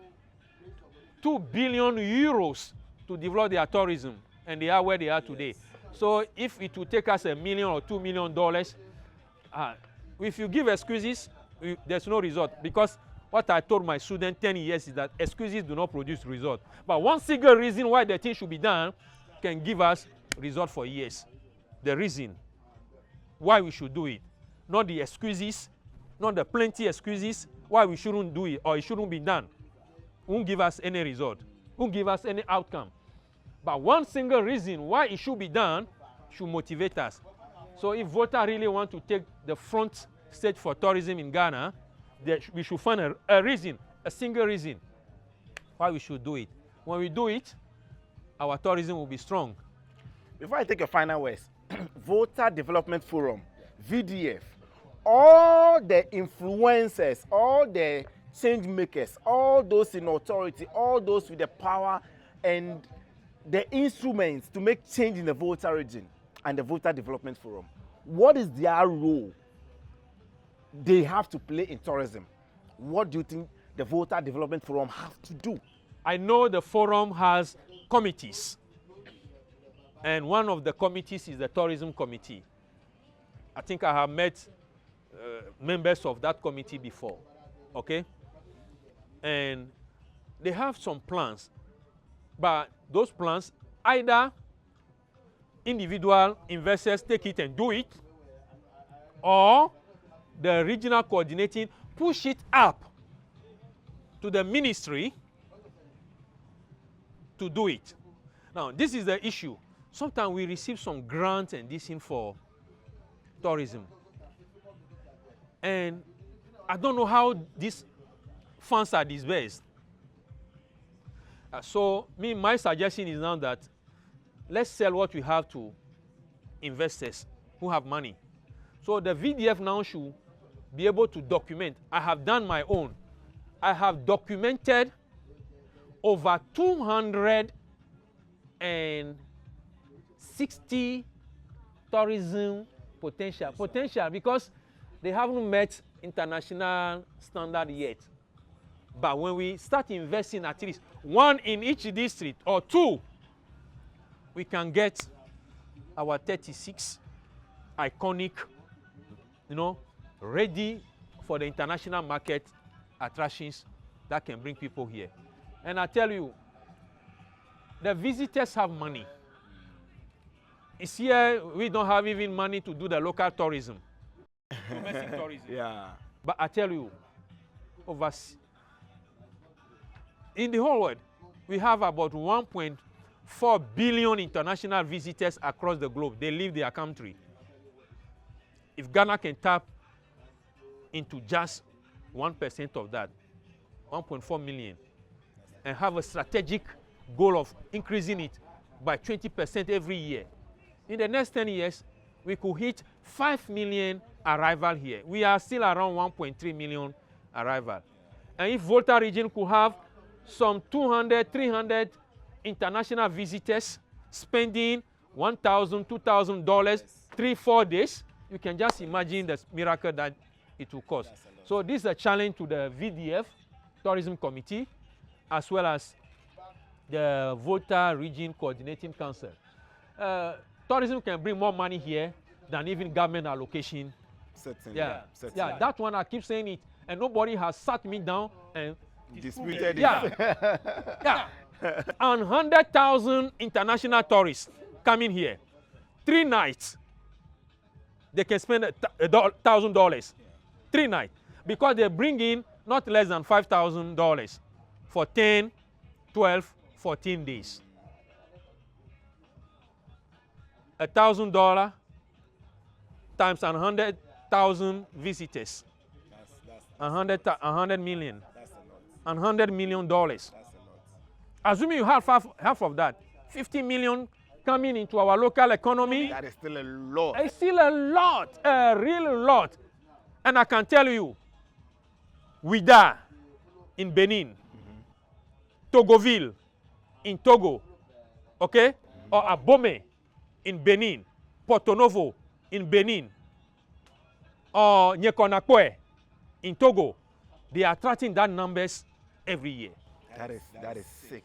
billion euros to develop their tourism, and they are where they are today. Yes. So if it will take us $1 million or $2 million, if you give excuses, there's no result. Because what I told my student 10 years is that excuses do not produce result. But one single reason why the thing should be done can give us result for years. The reason why we should do it, not the excuses, not the plenty excuses why we shouldn't do it or it shouldn't be done. Won't give us any result, won't give us any outcome. But one single reason why it should be done should motivate us. So if Volta really want to take the front stage for tourism in Ghana, we should find a reason, a single reason why we should do it. When we do it, our tourism will be strong. Before I take your final words, Volta Development Forum, VDF, all the influencers, all the change makers, all those in authority, all those with the power and the instruments to make change in the Volta region and the Volta Development Forum, What is their role they have to play in tourism? What do you think the Volta Development Forum have to do? I know the forum has committees, and one of the committees is the tourism committee. I think I have met members of that committee before, okay? And they have some plans, but those plans, either individual investors take it and do it, or the regional coordinating push it up to the ministry to do it. Now, this is the issue. Sometimes we receive some grants and this thing for tourism. And I don't know how these funds are disbursed. So my suggestion is now that let's sell what we have to investors who have money. So the VDF now should be able to document. I have done my own. I have documented over 260 tourism potential because they haven't met international standard yet. But when we start investing at least one in each district or two, we can get our 36 iconic, ready for the international market attractions that can bring people here. And I tell you, the visitors have money. It's here we don't have even money to do the local tourism, domestic tourism. Yeah. But I tell you, in the whole world, we have about 1.4 billion international visitors across the globe. They leave their country. If Ghana can tap into just 1% of that, 1.4 million, and have a strategic goal of increasing it by 20% every year, in the next 10 years, we could hit 5 million arrival here. We are still around 1.3 million arrival. And if Volta region could have some 200, 300 international visitors spending $1,000, $2,000, 3-4 days, you can just imagine the miracle that it will cause. So this is a challenge to the VDF, Tourism Committee, as well as the Volta Region Coordinating Council. Tourism can bring more money here than even government allocation. Certainly. Yeah, certainly. yeah, that one I keep saying it, and nobody has sat me down and Disputed it. yeah, yeah. And 100,000 international tourists coming here, 3 nights, they can spend $1,000, 3 nights, because they bring in not less than $5,000 for 10, 12, 14 days. $1,000 times 100,000 visitors. That's 100 million. That's a lot. $100 million. That's a lot. Assuming you have half of that, 50 million coming into our local economy. That is still a lot. It's still a lot, a real lot. And I can tell you, Ouida in Benin, Togoville in Togo, okay? Or Abome in Benin, Porto Novo in Benin, or Nyekonakwe in Togo, they are attracting that numbers every year. That is sick.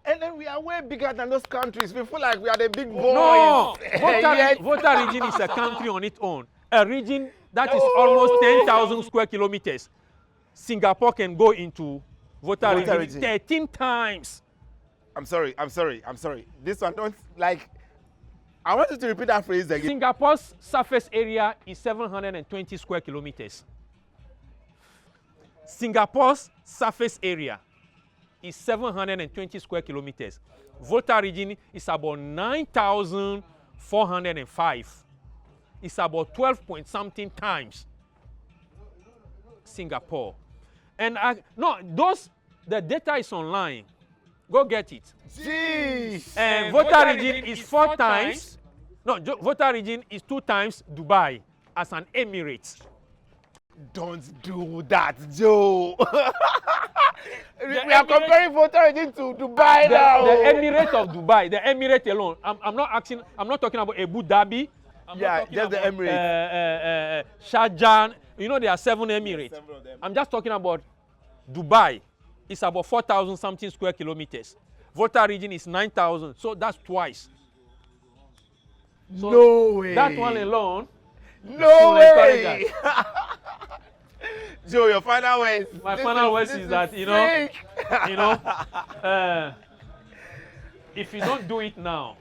And then we are way bigger than those countries. We feel like we are the big boys. No, Yes. Volta region is a country on its own. A region that is almost 10,000 square kilometers. Singapore can go into Volta region 13 times. I'm sorry. This one don't like. I want you to repeat that phrase again. Singapore's surface area is 720 square kilometers. Singapore's surface area is 720 square kilometers. Volta region is about 9,405. It's about 12 point something times Singapore. And the data is online. Go get it. Jeez. And Volta region is 4 times. No, Volta region is 2 times Dubai as an emirate. Don't do that, Joe. We are comparing Volta region to Dubai now. The emirate of Dubai, the emirate alone. I'm not talking about Abu Dhabi. I'm Yeah, not talking just the about, Emirates. Sharjah. You know, there are 7 Emirates. Several of them. I'm just talking about Dubai. It's about 4,000 something square kilometers. Volta region is 9,000. So that's twice. So No way. that one alone. No will encourage way. Joe, your final words. My This final words this is that, you know, sick. you know, if you don't do it now,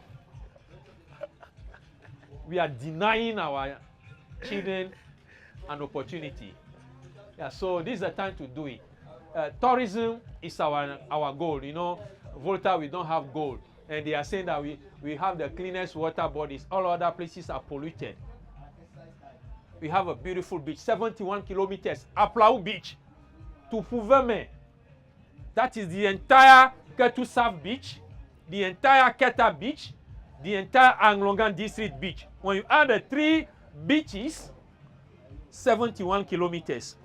we are denying our children an opportunity. Yeah, so this is the time to do it. Tourism is our goal. You know, Volta, we don't have gold. And they are saying that we have the cleanest water bodies. All other places are polluted. We have a beautiful beach, 71 kilometers, Aplau Beach to Fouveme. That is the entire Ketu South Beach, the entire Keta Beach, the entire Anglongan District Beach. When you add the 3 beaches, 71 kilometers.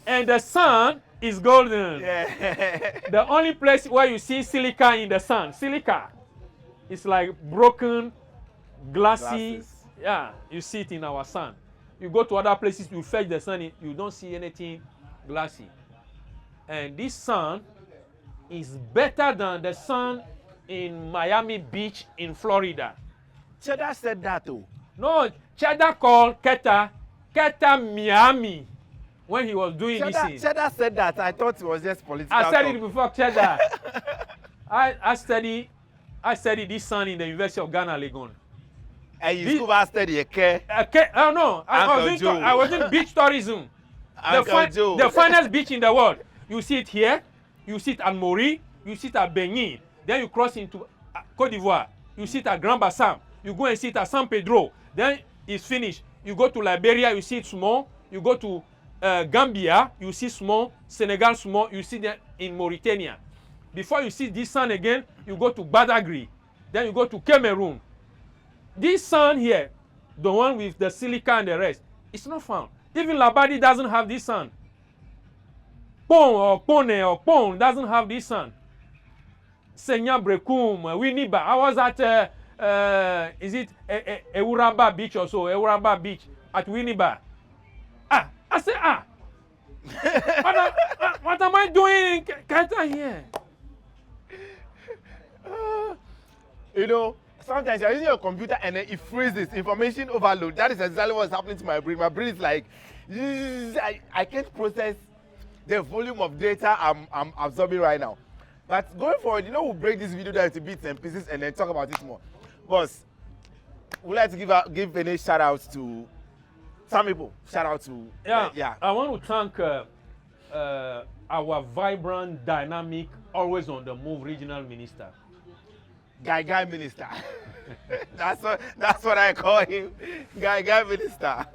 And the sun is golden. Yeah. The only place where you see silica in the sun, silica, it's like broken, glassy. Glasses. Yeah, you see it in our sun. You go to other places, you fetch the sun, you don't see anything glassy. And this sun is better than the sun in Miami Beach in Florida. Cheddar said that too. No, Cheddar called Keta Miami when he was doing this thing. Cheddar said that. I thought it was just political. I said talk. it before Cheddar. I studied this sun in the University of Ghana, Lagoon. And you scuba study, okay? Okay, oh no, I was in beach tourism. The finest beach in the world. You see it here, you see it at Mori, you see it at Benin. Then you cross into Côte d'Ivoire. You see it at Grand Bassam. You go and see it at San Pedro. Then it's finished. You go to Liberia, you see it small. You go to Gambia, you see small. Senegal small, you see that in Mauritania. Before you see this sun again, you go to Badagry. Then you go to Cameroon. This sun here, the one with the silica and the rest, it's not found. Even Labadi doesn't have this sun. Pon or Pone or Pon doesn't have this sun. Senya Brekum, Winiba. I was at, is it Euramba Beach or so? Euramba Beach at Winiba. I said, what am I doing in Keta here? You know, sometimes you're using your computer and then it freezes, information overload. That is exactly what's happening to my brain. My brain is like, I can't process the volume of data I'm absorbing right now. But going forward, you know, we'll break this video down into bits and pieces and then talk about it more. Boss, we'd like to give any shout outs to some people. Shout out to yeah. I want to thank our vibrant, dynamic, always on the move regional minister. Guy Minister. that's what I call him. Guy Minister.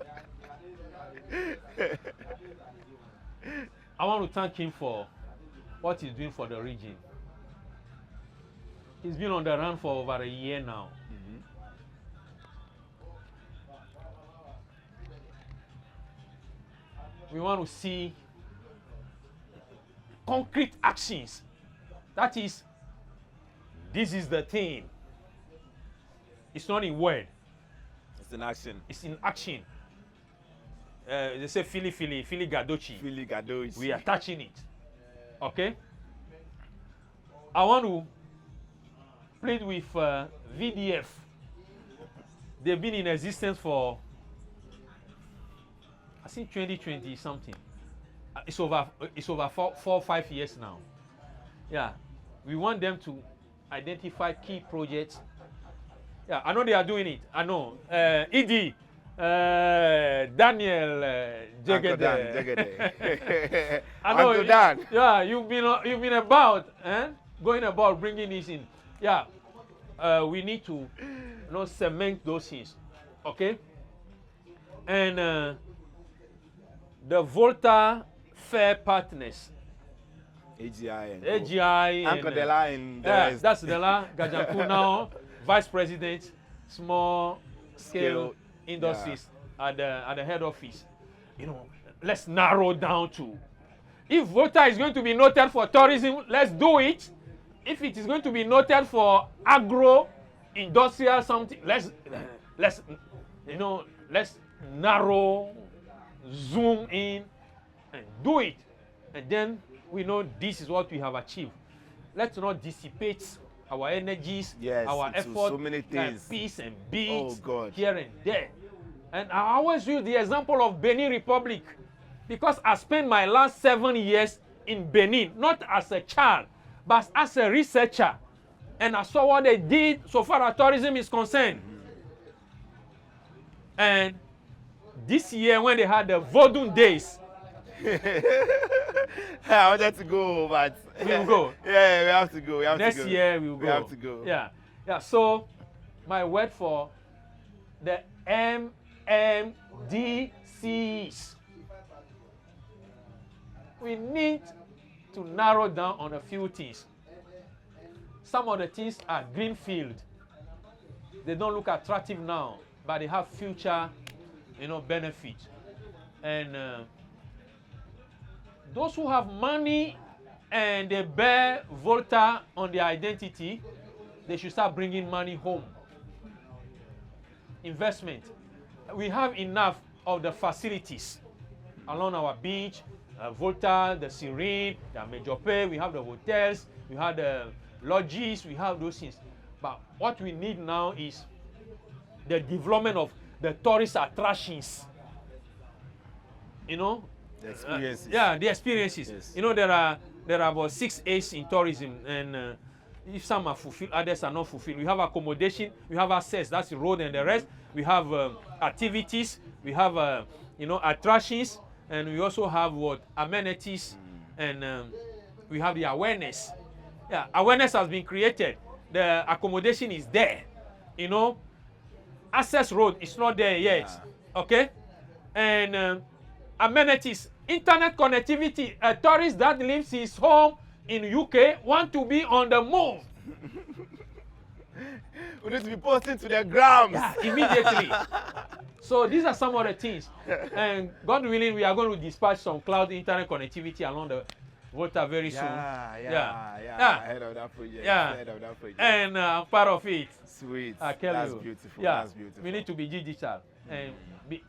I want to thank him for what he's doing for the region. He's been on the run for over a year now. We want to see concrete actions. That is, this is the thing. It's not in word. It's in action. It's in action. They say Fili Gadochi. Fili Gadochi. We are touching it. Okay? I want to plead with VDF. They've been in existence for, I think, 2020 something. It's over 4 or 5 years now. Yeah. We want them to identify key projects. Yeah, I know they are doing it. I know. ED, Daniel, Jegede. I know. Uncle Dan. Yeah, you've been about, going about bringing this in. Yeah, we need to, cement those things. Okay. And the Volta Fair Partners. AGI. Uncle Dela and that's Dela Gajanku now, Vice President, Small Scale Industries at the head office. Let's narrow down to, if Volta is going to be noted for tourism, let's do it. If it is going to be noted for agro, industrial something. Let's narrow, zoom in, and do it. And then we know this is what we have achieved. Let's not dissipate our energies, our effort, so many things. Peace and beats God. here and there. And I always use the example of Benin Republic because I spent my last 7 years in Benin, not as a child, but as a researcher. And I saw what they did so far as tourism is concerned. And this year when they had the Vodun days, I wanted to go, but we will go. Yeah, we have to go. Next year we will go. We have to go. Yeah. So my word for the MMDCs. We need to narrow down on a few things. Some of the things are greenfield. They don't look attractive now, but they have future, benefit. And those who have money and they bear Volta on their identity, they should start bringing money home. Investment. We have enough of the facilities along our beach, Volta, the Serene, the Mejope, we have the hotels, we have the lodges, we have those things. But what we need now is the development of the tourist attractions. The experiences. The experiences. Yes. There are about 6 A's in tourism, and if some are fulfilled, others are not fulfilled. We have accommodation, we have access, that's the road and the rest. We have activities, we have attractions, and we also have amenities, and we have the awareness. Yeah, awareness has been created. The accommodation is there. Access road is not there yet. Okay, and amenities, internet connectivity. A tourist that leaves his home in UK want to be on the move. We need to be posting to their grams. Yeah, immediately. So these are some of the things. And God willing, we are going to dispatch some cloud internet connectivity along the Volta very soon. Yeah. Ahead of that project. Yeah. Ahead of that project. And I'm part of it. Sweet. I tell That's you. Beautiful. Yeah. That's beautiful. We need to be digital and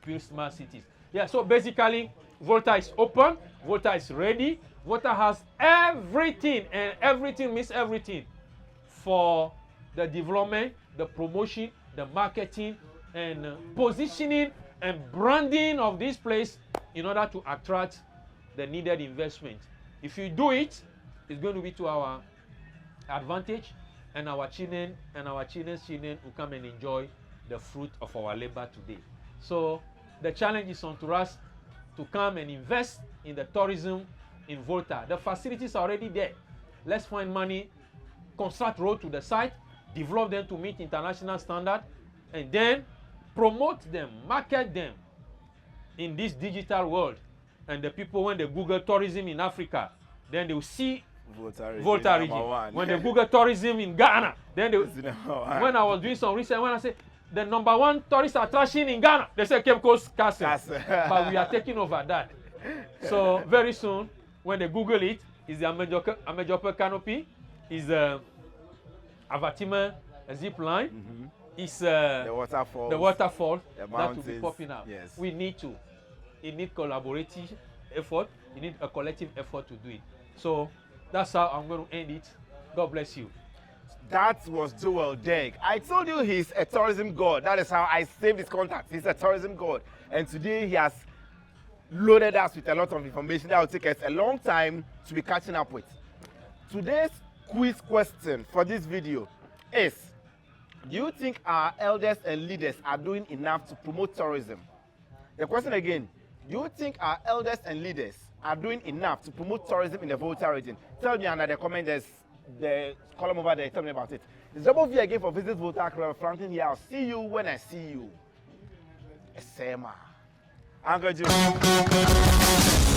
build smart cities. Yeah, so basically, Volta is open, Volta is ready, Volta has everything, and everything means everything for the development, the promotion, the marketing, and positioning and branding of this place in order to attract the needed investment. If you do it, it's going to be to our advantage, and our children and our children's children will come and enjoy the fruit of our labor today. So the challenge is on to us to come and invest in the tourism in Volta. The facilities are already there. Let's find money, construct road to the site, develop them to meet international standard, and then promote them, market them in this digital world. And the people, when they Google tourism in Africa, then they will see Volta region. When they Google tourism in Ghana, then they when I was doing some research, when I say the #1 tourist attraction in Ghana, they say Cape Coast Castle. But we are taking over that. So very soon, when they Google it, is the Amejope canopy, is the Avatima zip line, is the waterfall the that will be popping up. Yes. We need to. It needs collaborative effort. You need a collective effort to do it. So that's how I'm going to end it. God bless you. That was Joel Deg. I told you he's a tourism god. That is how I saved his contact. He's a tourism god. And today he has loaded us with a lot of information that will take us a long time to be catching up with. Today's quiz question for this video is, do you think our elders and leaders are doing enough to promote tourism? The question again, do you think our elders and leaders are doing enough to promote tourism in the Volta region? Tell me under the comment, there's the column over there, tell me about it. It's Double V again for Visit Volta Franklin here. I'll see you when I see you. Esema. Uncle Joe.